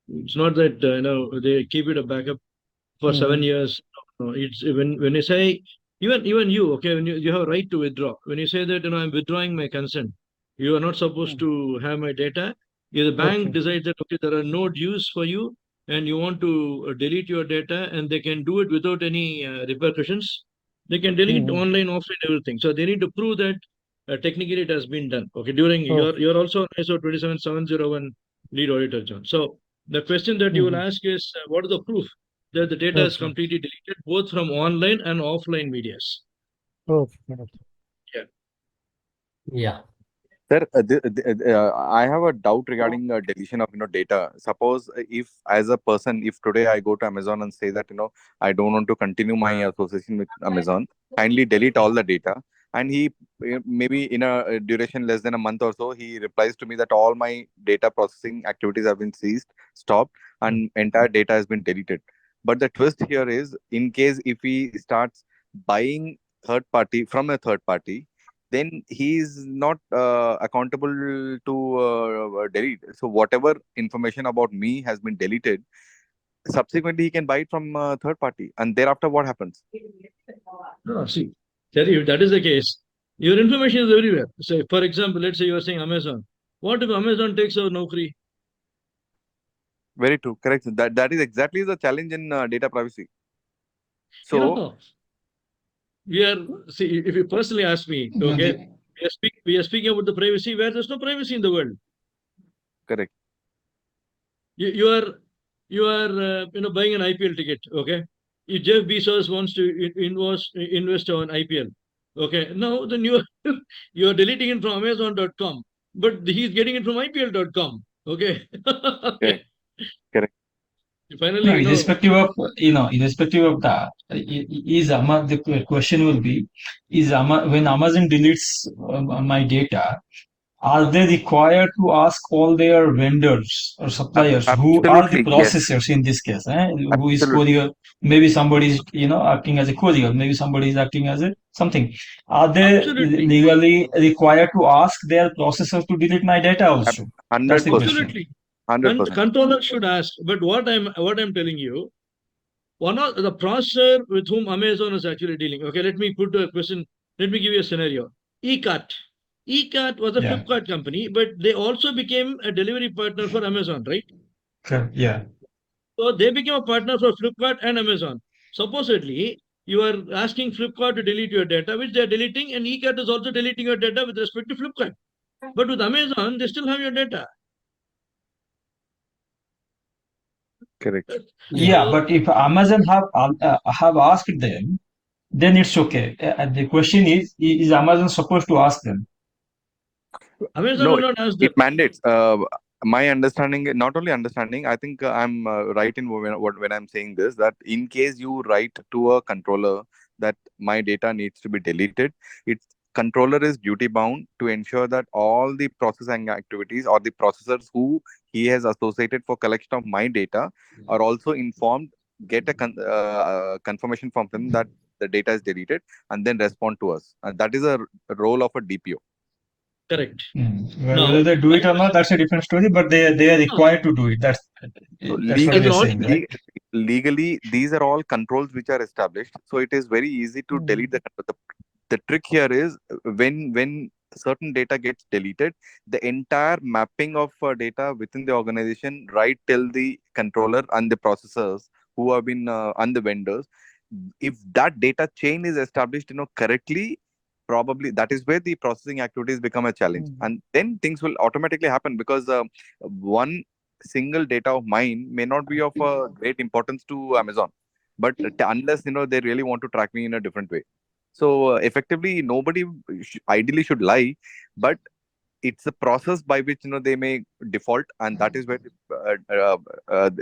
It's not that they keep it a backup for 7 years. No, it's when you say even you, okay, when you have a right to withdraw. When you say that I'm withdrawing my consent, you are not supposed to have my data. If the bank Okay. decides that okay, there are no dues for you, and you want to delete your data, and they can do it without any repercussions. They can delete online, offline, everything. So they need to prove that technically it has been done. Okay, during Okay. you're also ISO 27701 lead auditor, John. So the question that you will ask is, what is the proof that the data is Okay. completely deleted, both from online and offline medias? Okay. Yeah. Yeah. Sir, I have a doubt regarding deletion of data. Suppose if as a person, if today I go to Amazon and say that I don't want to continue my association with Amazon, kindly delete all the data, and he maybe in a duration less than a month or so, he replies to me that all my data processing activities have been ceased, stopped, and entire data has been deleted. But the twist here is, in case if he starts buying third party from a third party, then he is not accountable to delete. So whatever information about me has been deleted, subsequently he can buy it from third party, and thereafter what happens? No, see, tell you, if that is the case, your information is everywhere. Say, for example, let's say you are saying Amazon. What if Amazon takes our Naukri? Very true, correct. That is exactly the challenge in data privacy. You So know, we are, see, if you personally ask me, okay, we are speaking about the privacy where there's no privacy in the world. correct. You are buying an IPL ticket, okay? If Jeff Bezos wants to invest on IPL, okay, now then you are deleting it from Amazon.com, but he's getting it from IPL.com, okay? Correct. Correct. Finally, No, irrespective of that, the question will be, when Amazon deletes my data, are they required to ask all their vendors or suppliers who are the Absolutely, yes. processors in this case, who is Absolutely. courier? Maybe somebody is, acting as a courier. Maybe somebody is acting as a something. Are they absolutely, legally required to ask their processors to delete my data also? That's the 100%. question. absolutely. 100%. Controller should ask, but what I'm telling you, one of the processor with whom Amazon is actually dealing. Okay, let me put a question. Let me give you a scenario. eCart. eCart was a Yeah. Flipkart company, but they also became a delivery partner for Amazon, right? Yeah. So they became a partner for Flipkart and Amazon. Supposedly, you are asking Flipkart to delete your data, which they are deleting, and eCart is also deleting your data with respect to Flipkart. But with Amazon, they still have your data. Correct. Yeah, So, but if Amazon have asked them, then it's okay. The question is Amazon supposed to ask them? Amazon No, will not ask them. it mandates. My understanding, not only understanding, I think I'm right in when I'm saying this, that in case you write to a controller that my data needs to be deleted, its controller is duty bound to ensure that all the processing activities or the processors who he has associated for collection of my data are also informed, get a confirmation from them that the data is deleted, and then respond to us. And that is a role of a DPO. Correct. Well, Now, whether they do my it or not, question that's a different story. But they are no, required to do it. That's So what as you're an saying, right? legally, these are all controls which are established. So it is very easy to delete the control. The trick here is when certain data gets deleted, the entire mapping of data within the organization, right till the controller and the processors who have been and the vendors, if that data chain is established, correctly, probably that is where the processing activities become a challenge, and then things will automatically happen because one single data of mine may not be of great importance to Amazon, but unless they really want to track me in a different way. So effectively, nobody ideally should lie, but it's a process by which they may default, and that is where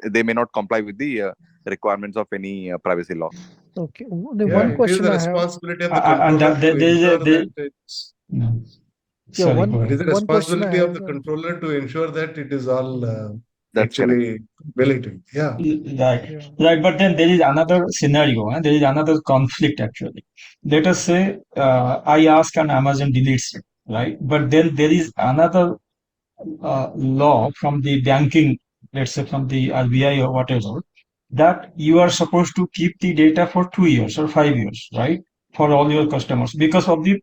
they may not comply with the requirements of any privacy law. Okay. The Yeah, one it is question the I have. responsibility of the And controller there to is ensure a that it's. Yeah, sorry, go It ahead. is the one question I responsibility of have. the controller to ensure that it is all That's correct. actually deleted. Yeah. Right, Yeah. right. But then there is another scenario, and there is another conflict actually. Let us say I ask and Amazon deletes it, right? But then there is another law from the banking, let's say from the RBI or whatever, that you are supposed to keep the data for 2 years or 5 years, right? For all your customers because of the,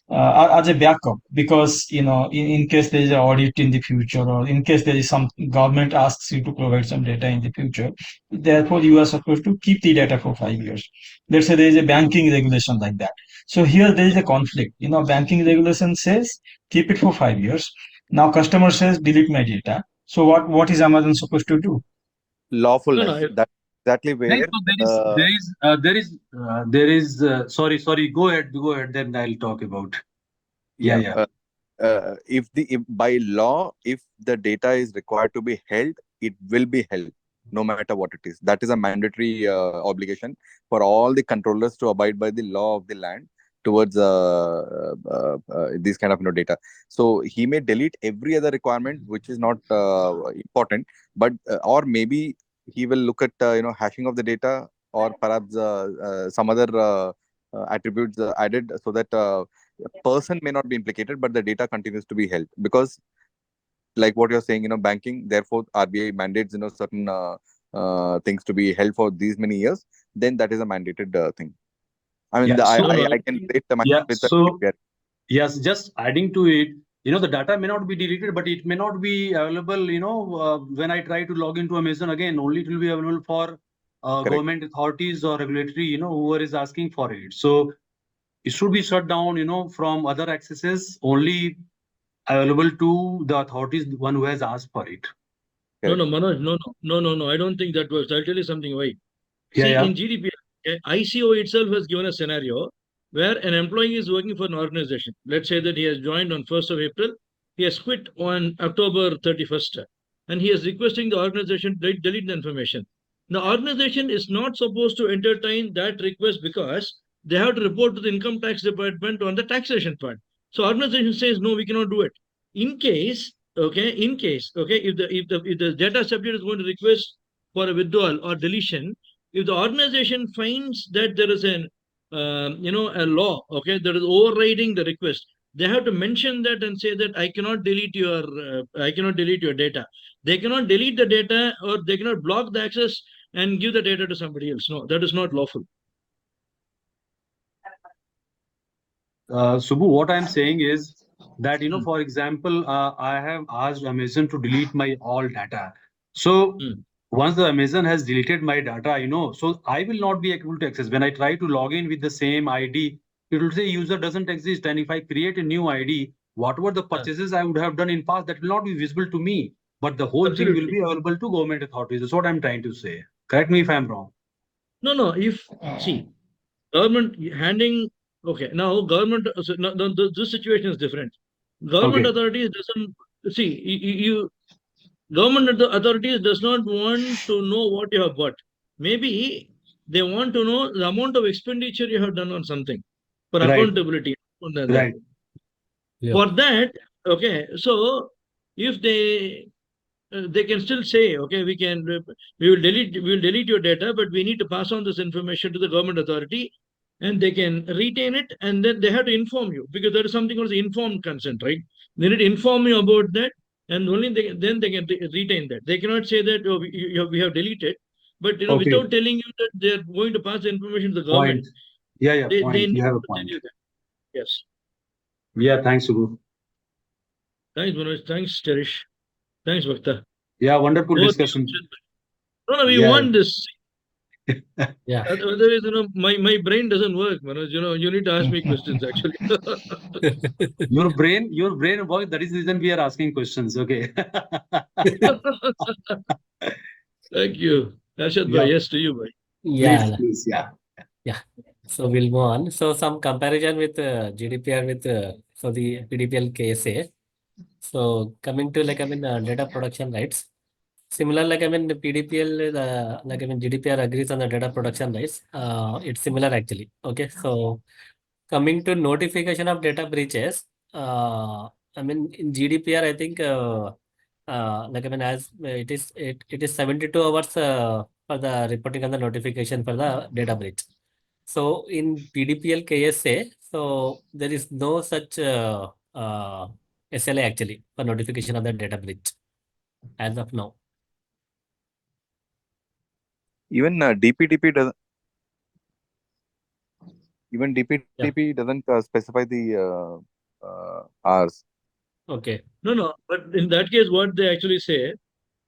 as a backup, because, in case there is an audit in the future or in case there is some government asks you to provide some data in the future, therefore you are supposed to keep the data for 5 years. Let's say there is a banking regulation like that. So here there is a conflict. Banking regulation says keep it for 5 years. Now customer says delete my data. So what is Amazon supposed to do? no, Lawfulness. That's exactly Right. where. So there is. Sorry. Go ahead. Then I'll talk about. Yeah. Yeah. If by law, if the data is required to be held, it will be held, no matter what it is. That is a mandatory obligation for all the controllers to abide by the law of the land towards these kind of data. So he may delete every other requirement which is not important, but or maybe he will look at hashing of the data, or perhaps some other attributes added, so that a person may not be implicated, but the data continues to be held. Because, like what you're saying, banking, therefore RBI mandates certain things to be held for these many years. Then that is a mandated thing. I mean, Yeah. So I can relate the yeah. with So the. yes, just adding to it, the data may not be deleted, but it may not be available, when I try to log into Amazon again, only it will be available for government authorities or regulatory, whoever is asking for it. So it should be shut down, from other accesses, only available to the authorities, the one who has asked for it. no, Manoj, no. I don't think that works. I'll tell you something why. Yeah, See, yeah. in GDPR, ICO itself has given a scenario where an employee is working for an organization. Let's say that he has joined on 1st of April, he has quit on October 31st, and he is requesting the organization to delete the information. The organization is not supposed to entertain that request because they have to report to the income tax department on the taxation part. So organization says, no, we cannot do it. In case, okay, if the data subject is going to request for a withdrawal or deletion, if the organization finds that there is a law, okay, that is overriding the request, they have to mention that and say that I cannot delete your data. They cannot delete the data, or they cannot block the access and give the data to somebody else. No, that is not lawful. Subbu, what I'm saying is that, for example, I have asked Amazon to delete my all data. So once the Amazon has deleted my data, so I will not be able to access. When I try to log in with the same ID, it will say user doesn't exist. And if I create a new ID, whatever the purchases I would have done in past, that will not be visible to me. but the whole thing will Absolutely. be available to government authorities. That's what I'm trying to say. Correct me if I'm wrong. No, see, government handing, okay, now government, so no, this situation is different. Government Okay. authorities doesn't, see, government authorities does not want to know what you have bought. Maybe they want to know the amount of expenditure you have done on something for Right. accountability. Right. Yeah. For that, okay, so if they can still say, okay, we will delete your data, but we need to pass on this information to the government authority, and they can retain it, and then they have to inform you, because there is something called informed consent, right? They need to inform you about that, and only then they can retain that. They cannot say that, oh, we have deleted, but Okay. without telling you that they're going to pass the information to the government. Point. Yeah, They point. need You have a to tell point. you that. Yes. Yeah, thanks, Subbu. Thanks, Manoj. Thanks, Cherish. Thanks, Bhakta. Yeah, wonderful Both discussion. No, we Yeah. want this. Yeah. Otherwise, my brain doesn't work, Manoj. You need to ask me questions, actually. Your brain works. That is the reason we are asking questions. Okay. Thank you. Arshad Yeah. bhai, yes to you, bhai. Yeah. Please, yeah. Yeah. So we'll move on. So some comparison with GDPR with so the PDPL KSA. So coming to data protection rights. Similar the PDPL GDPR agrees on the data protection rights. It's similar actually. Okay. So coming to notification of data breaches. In GDPR I think as it is 72 hours for the reporting on the notification for the data breach. So in PDPL KSA, so there is no such SLA actually for notification of the data breach as of now. Even DPDP doesn't. Even DPDP doesn't specify the hours. Okay. No. But in that case, what they actually say,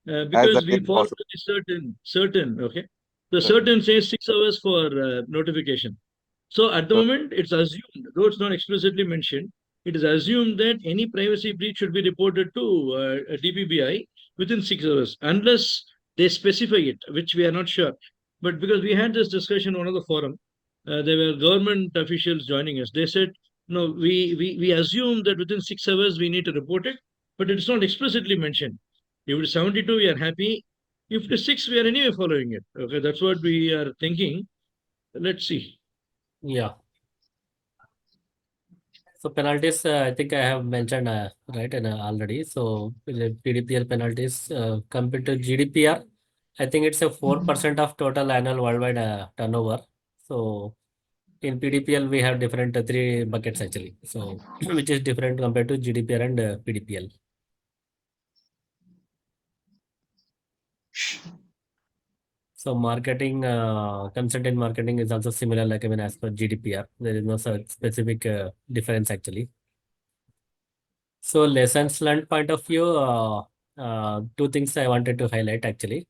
As because we again fall possible. to the certain, okay? The certain says 6 hours for notification. So at the moment, it's assumed, though it's not explicitly mentioned, it is assumed that any privacy breach should be reported to DPBI within 6 hours, unless they specify it, which we are not sure. But because we had this discussion on the forum, there were government officials joining us. They said, no, we assume that within 6 hours we need to report it, but it's not explicitly mentioned. If it's 72, we are happy. If it is 6, we are anyway following it. Okay, that's what we are thinking. Let's see. Yeah. So penalties, I think I have mentioned right and already. So the PDPL penalties compared to GDPR, I think it's a 4% of total annual worldwide turnover. So in PDPL we have different 3 buckets actually. So which is different compared to GDPR and PDPL. So marketing, consent in marketing is also similar as per GDPR. There is no such specific difference actually. So lessons learned point of view, 2 things I wanted to highlight actually.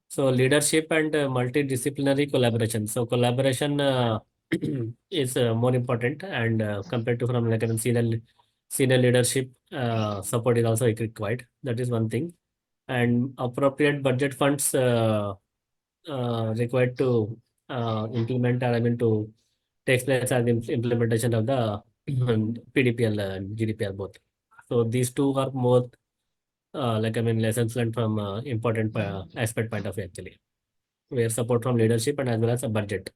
So leadership and multidisciplinary collaboration. So collaboration is more important, and compared to from senior leadership support is also required. That is one thing. And appropriate budget funds required to implement, or to take place as implementation of the PDPL and GDPR both. So these 2 are more lessons learned from important aspect point of view actually, where support from leadership and as well as a budget.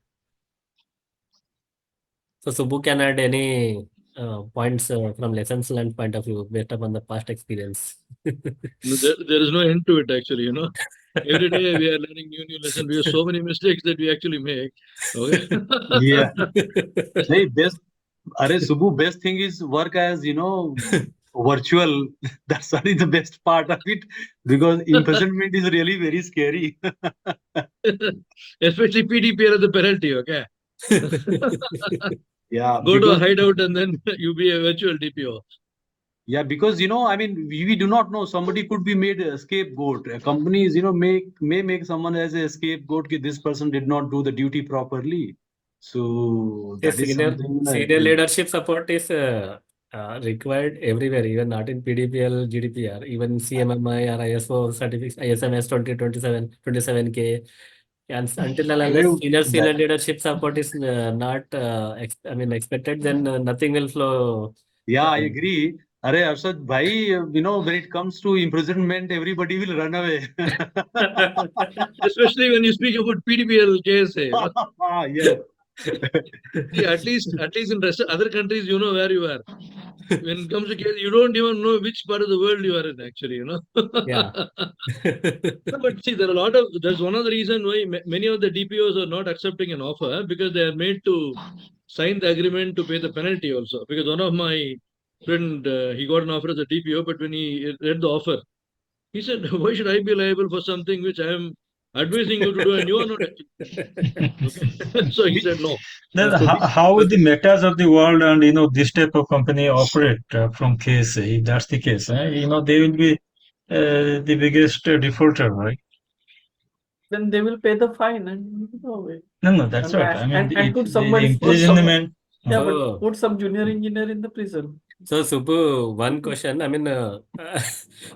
So Subbu can add any points from lessons learned point of view based upon the past experience. There is no end to it, actually, Every day we are learning new lessons. We have so many mistakes that we actually make. Okay. Yeah. Hey, Subbu, best thing is work as, virtual. That's only the best part of it, because imprisonment is really very scary. Especially PDPL as the penalty, okay? Yeah. Go to a hideout and then you be a virtual DPO. Yeah, because we do not know. Somebody could be made a scapegoat. Companies, may make someone as a scapegoat. This person did not do the duty properly. So that is something. Senior leadership support is required everywhere, even not in PDPL, GDPR, even CMMI or ISO certificates, ISMS 27K. And until and unless senior leadership support is not, expected, then nothing will flow. Yeah, I agree. Arey Arshad bhai, when it comes to imprisonment, everybody will run away. Especially when you speak about PDPL, KSA. Yes. See, at least in other countries, you know where you are. When it comes to KSA, you don't even know which part of the world you are in, actually, Yeah. No, but see, there's one of the reason why many of the DPOs are not accepting an offer, because they are made to sign the agreement to pay the penalty also. Because one of my friend, he got an offer as a DPO, but when he read the offer, he said, why should I be liable for something which I am advising you to do and you are not actually? Okay. So he said, no. Then So how the metas of the world and this type of company operate from KSA, if that's the case, they will be the biggest defaulter, right? Then they will pay the fine and go away. No, that's And right. I mean, and if put the somebody put some, imprisonment. yeah, but So, put some junior engineer in the prison. so Subbu, one question.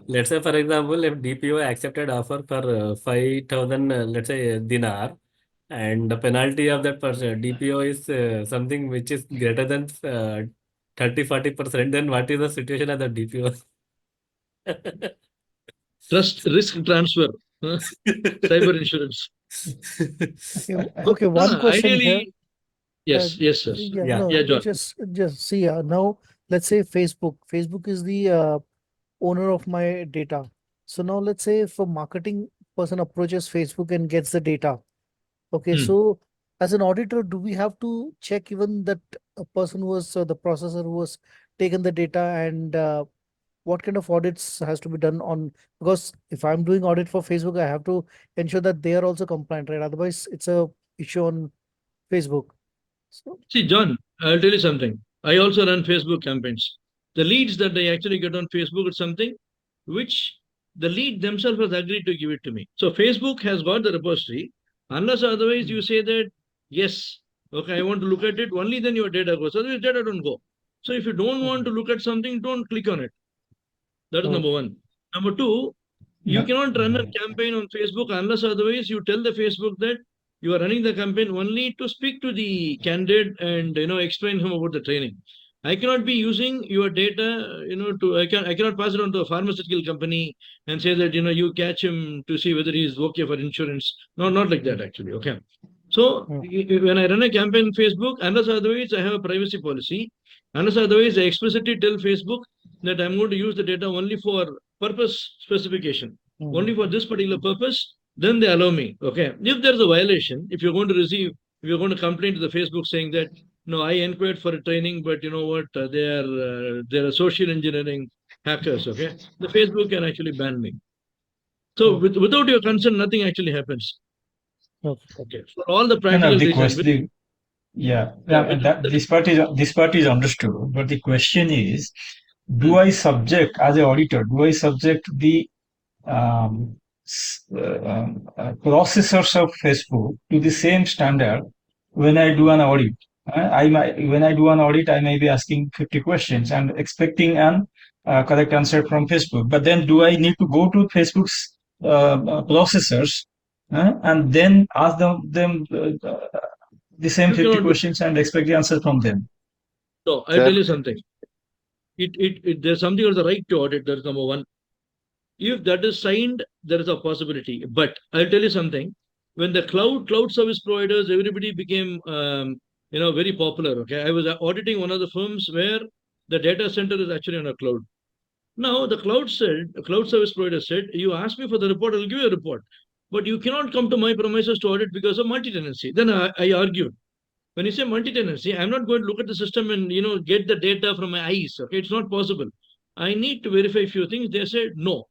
Let's say, for example, if DPO accepted offer for 5,000, let's say, dinar, and the penalty of that person, DPO is something which is greater than 30-40%, then what is the situation of the DPO? trust risk transfer, cyber insurance. Okay, one question here. Ideally, yes, sir. Yeah, Yeah. no, Yeah, John. just see, now let's say Facebook is the owner of my data. So now let's say if a marketing person approaches Facebook and gets the data. Okay, so as an auditor, do we have to check even that a person who was the processor who was taken the data, and what kind of audits has to be done on, because if I'm doing audit for Facebook, I have to ensure that they are also compliant, right? Otherwise, it's a issue on Facebook. So See, John, I'll tell you something. I also run Facebook campaigns. The leads that I actually get on Facebook is something which the lead themselves has agreed to give it to me. So Facebook has got the repository. Unless otherwise you say that, yes, okay, I want to look at it, only then your data goes. Otherwise, data don't go. So if you don't want to look at something, don't click on it. That is number one. Number two, you cannot run a campaign on Facebook unless otherwise you tell the Facebook that you are running the campaign only to speak to the candidate and explain him about the training. I cannot be using your data, I cannot pass it on to a pharmaceutical company and say that you catch him to see whether he is okay for insurance. No, not like that actually. Okay. So when I run a campaign on Facebook, unless otherwise I have a privacy policy, unless otherwise I explicitly tell Facebook that I'm going to use the data only for purpose specification, only for this particular purpose, then they allow me. Okay. If there's a violation, if you're going to complain to the Facebook saying that, no, I inquired for a training, but you know what, they're social engineering hackers. Okay. The Facebook can actually ban me. So without your consent, nothing actually happens. Okay. For all the practical reasons. This part is understood, but the question is, do I subject as an auditor? Do I subject the processors of Facebook to the same standard when I do an audit? When I do an audit, I may be asking 50 questions and expecting an correct answer from Facebook. But then, do I need to go to Facebook's processors and then ask them the same 50 questions and expect the answer from them? So I'll tell you something. There's something called the right to audit. That's number one. If that is signed, there is a possibility. But I'll tell you something. When the cloud service providers, everybody became very popular. Okay, I was auditing one of the firms where the data center is actually on a cloud. Now the cloud service provider said, you ask me for the report, I'll give you a report. But you cannot come to my premises to audit because of multi-tenancy. Then I argued. When you say multi-tenancy, I'm not going to look at the system and get the data from my eyes. Okay, it's not possible. I need to verify a few things. They said no.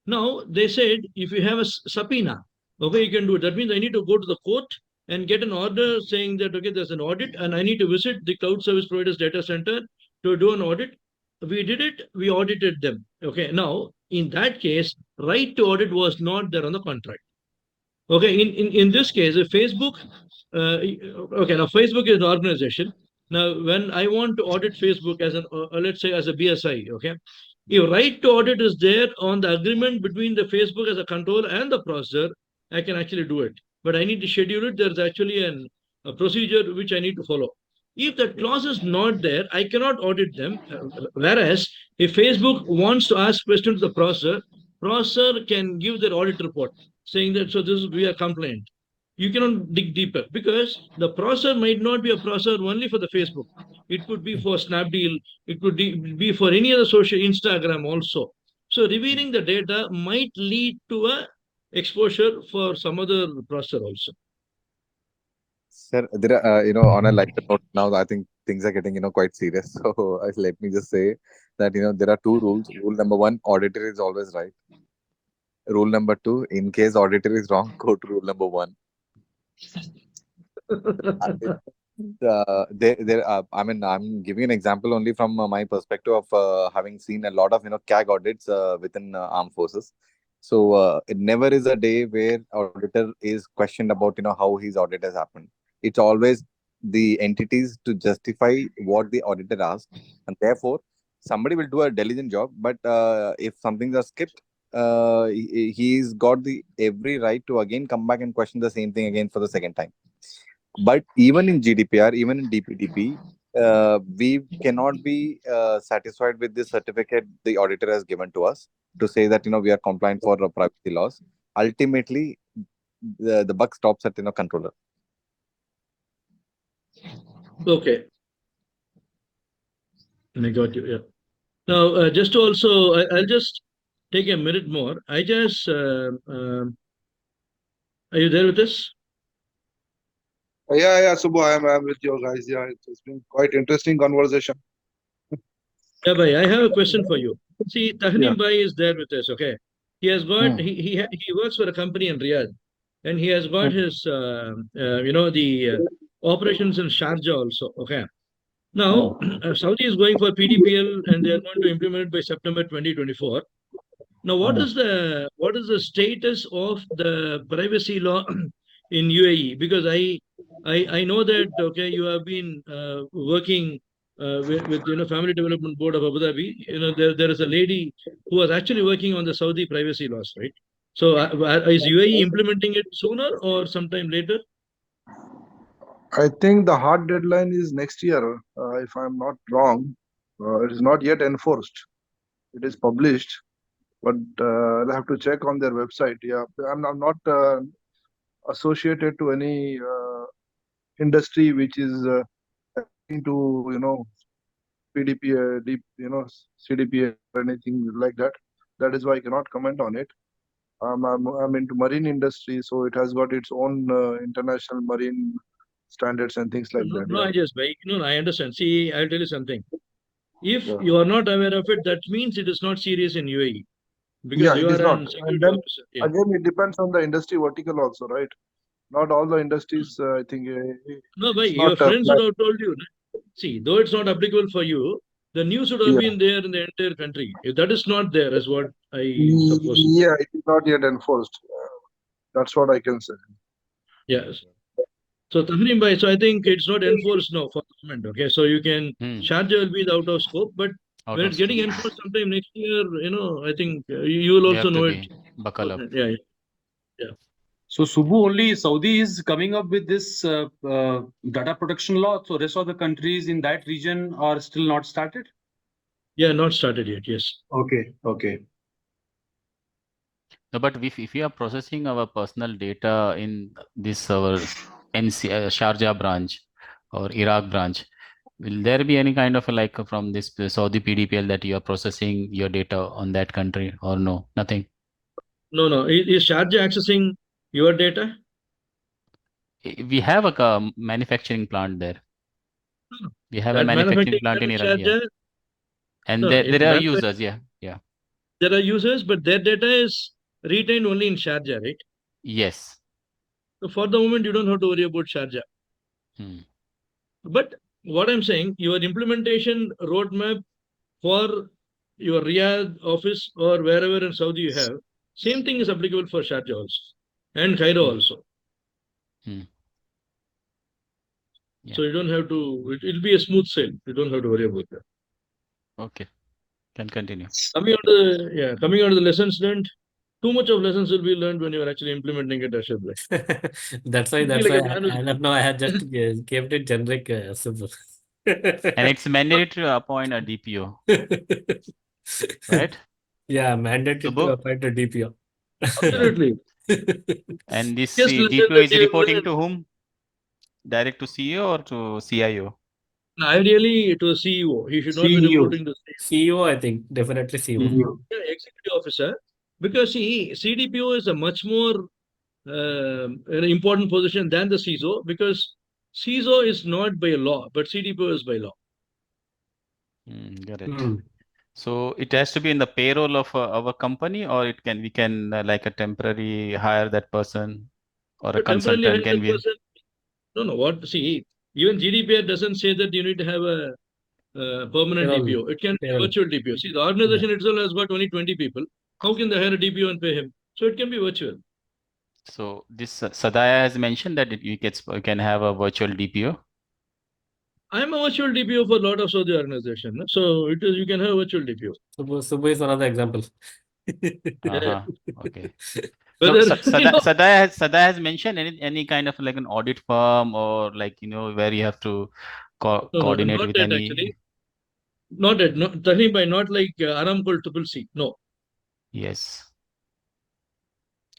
Now they said if you have a subpoena, okay, you can do it. That means I need to go to the court and get an order saying that okay, there's an audit and I need to visit the cloud service provider's data center to do an audit. We did it. We audited them. Okay. Now in that case, right to audit was not there on the contract. Okay. In this case, if Facebook, okay, now Facebook is an organization. Now, when I want to audit Facebook as an, let's say as a BSI, okay, if right to audit is there on the agreement between the Facebook as a controller and the processor, I can actually do it. But I need to schedule it. There's actually a procedure which I need to follow. If that clause is not there, I cannot audit them. Whereas if Facebook wants to ask questions to the processor can give their audit report saying that, so this is, we are compliant. You cannot dig deeper because the processor might not be a processor only for the Facebook. It could be for Snapdeal. It could be for any other social, Instagram also. So revealing the data might lead to a exposure for some other processor also. Sir, there are, on a lighter note now, I think things are getting, quite serious. So let me just say that, there are two rules. Rule number one, auditor is always right. Rule number two, in case auditor is wrong, go to rule number one. I mean, I'm giving an example only from my perspective of having seen a lot of, CAG audits within armed forces. So it never is a day where auditor is questioned about, how his audit has happened. It's always the entities to justify what the auditor asked, and therefore somebody will do a diligent job. But if some things are skipped, he's got the every right to again come back and question the same thing again for the second time. But even in GDPR, even in DPDP, we cannot be satisfied with the certificate the auditor has given to us to say that we are compliant for privacy laws. Ultimately, the buck stops at controller. Okay. I got you. Yeah. Now, just to also, I'll just take a minute more. I just, are you there with us? Yeah, Subbu, I'm with you guys. Yeah, it's been quite interesting conversation. Yeah, bhai, I have a question for you. See, Tahneem Bhai is there with us. Okay, he has got he works for a company in Riyadh, and he has got his the operations in Sharjah also. Okay, now Saudi is going for PDPL, and they are going to implement it by September 2024. Now, what is the status of the privacy law in UAE? Because I know that okay, you have been working with Family Development Board of Abu Dhabi. There is a lady who was actually working on the Saudi privacy laws, right? So is UAE implementing it sooner or sometime later? I think the hard deadline is next year, if I'm not wrong. It is not yet enforced. It is published, but I'll have to check on their website. Yeah, I'm not associated to any industry which is into PDP, CDP or anything like that. That is why I cannot comment on it. I'm into marine industry, so it has got its own international marine standards and things like that. No, I understand. See, I'll tell you something. If Yeah. you are not aware of it, that means it is not serious in UAE because Yeah, you it is are not. an And security then officer. Yeah. again, it depends on the industry vertical also, right? Not all the industries, I think, No, but it's your not friends would flat. have told you. See, though it's not applicable for you, the news would have Yeah. been there in the entire country. If that is not there, is what I suppose. Yeah, it is not yet enforced. That's what I can say. Yes. So, Tahrim Bhai, so I think it's not enforced now for the government. Okay, so you can Sharjah will be out of scope, but Out when of it's getting scope. enforced sometime next year, I think you will We also have to know be it. buckle up. Yeah. So Subbu, only Saudi is coming up with this data protection law. So rest of the countries in that region are still not started. Yeah, not started yet. Yes. Okay. No, but if we are processing our personal data in this our Sharjah branch or Iraq branch, will there be any kind of like from this Saudi PDPL that you are processing your data on that country or no? Nothing. No. Is Sharjah accessing your data? We have a manufacturing plant there. We have a That manufacturing manufacturing plant in plant Iraq, yeah. Sharjah. And No, there are users, yeah. There are users, but their data is retained only in Sharjah, right? Yes. So for the moment, you don't have to worry about Sharjah. But what I'm saying, your implementation roadmap for your Riyadh office or wherever in Saudi you have, same thing is applicable for Sharjah also and Cairo also. So you don't have to, it'll be a smooth sail. You don't have to worry about that. Okay, can continue. Coming on to the lessons learned, too much of lessons will be learned when you are actually implementing it, Ashad. That's why as of now I had just kept it generic, simple. And it's mandatory to appoint a DPO, right? Yeah, mandatory to Subbu? appoint a DPO. Absolutely. And this Just listen DPO that is you reporting learn. to whom? Direct to CEO or to CIO? No, ideally, to a CEO. He should not be CEO. reporting to CEO, I think, definitely CEO. CEO. executive officer, because see, CDPO is a much more an important position than the CISO, because CISO is not by law, but CDPO is by law. Got it. Mm. So it has to be in the payroll of our company, or we can like a temporary hire that person, or a But temporarily hire consultant can that be. person. No. What? See, even GDPR doesn't say that you need to have a permanent Payroll. DPO. It can be a Payroll. virtual DPO. See, the organization itself has got only 20 people. How can they hire a DPO and pay him? So it can be virtual. So this Sadaya has mentioned that you can have a virtual DPO. I'm a virtual DPO for a lot of Saudi organizations. So you can have a virtual DPO. Subbu is another example. Okay. Whether, No, Sadaya has mentioned any kind of like an audit firm, or like where you have to coordinate not with that any. actually. Not that. Not Tahim by not like Aramco Triple C. No. Yes.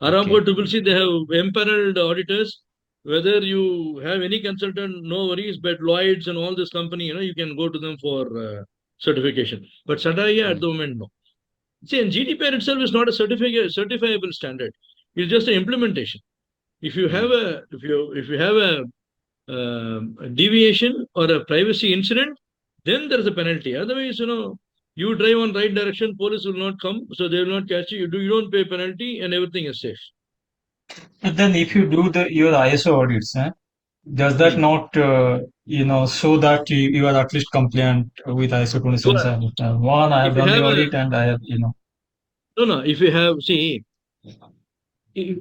Aramco Okay. Triple C, they have empaneled auditors. Whether you have any consultant, no worries. But Lloyd's and all this company, you can go to them for certification. But Sadaya at the moment, no. See, and GDPR itself is not a certifiable standard. It's just an implementation. If you have a deviation or a privacy incident, then there is a penalty. Otherwise, you drive on right direction, police will not come, so they will not catch you. You don't pay penalty, and everything is safe. But then if you do your ISO audits, does that not show that you are at least compliant with ISO 27701? I have If you done the have audit and I have no. If you have, see,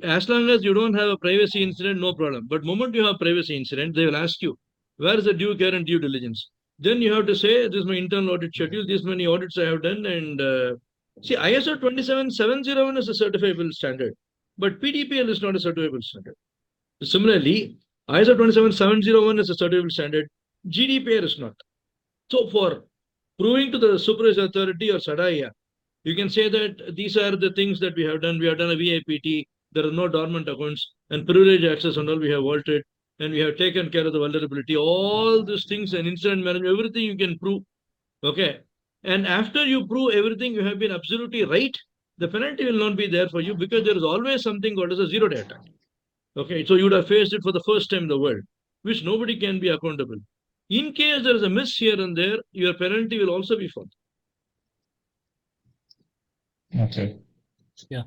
as long as you don't have a privacy incident, no problem. But moment you have privacy incident, they will ask you, where is the due care and due diligence? Then you have to say, this is my internal audit schedule, this many audits I have done, and see, ISO 27701 is a certifiable standard, but PDPL is not a certifiable standard. Similarly, ISO 27701 is a certifiable standard, GDPR is not. So for proving to the supervisory authority or SADAIA, you can say that these are the things that we have done. We have done a VIPT, there are no dormant accounts, and privilege access and all we have altered, and we have taken care of the vulnerability. All these things and incident management, everything you can prove. Okay. And after you prove everything, you have been absolutely right, the penalty will not be there for you, because there is always something called as a zero-day attack. Okay. So you would have faced it for the first time in the world, which nobody can be accountable. In case there is a miss here and there, your penalty will also be further. Okay. Yeah.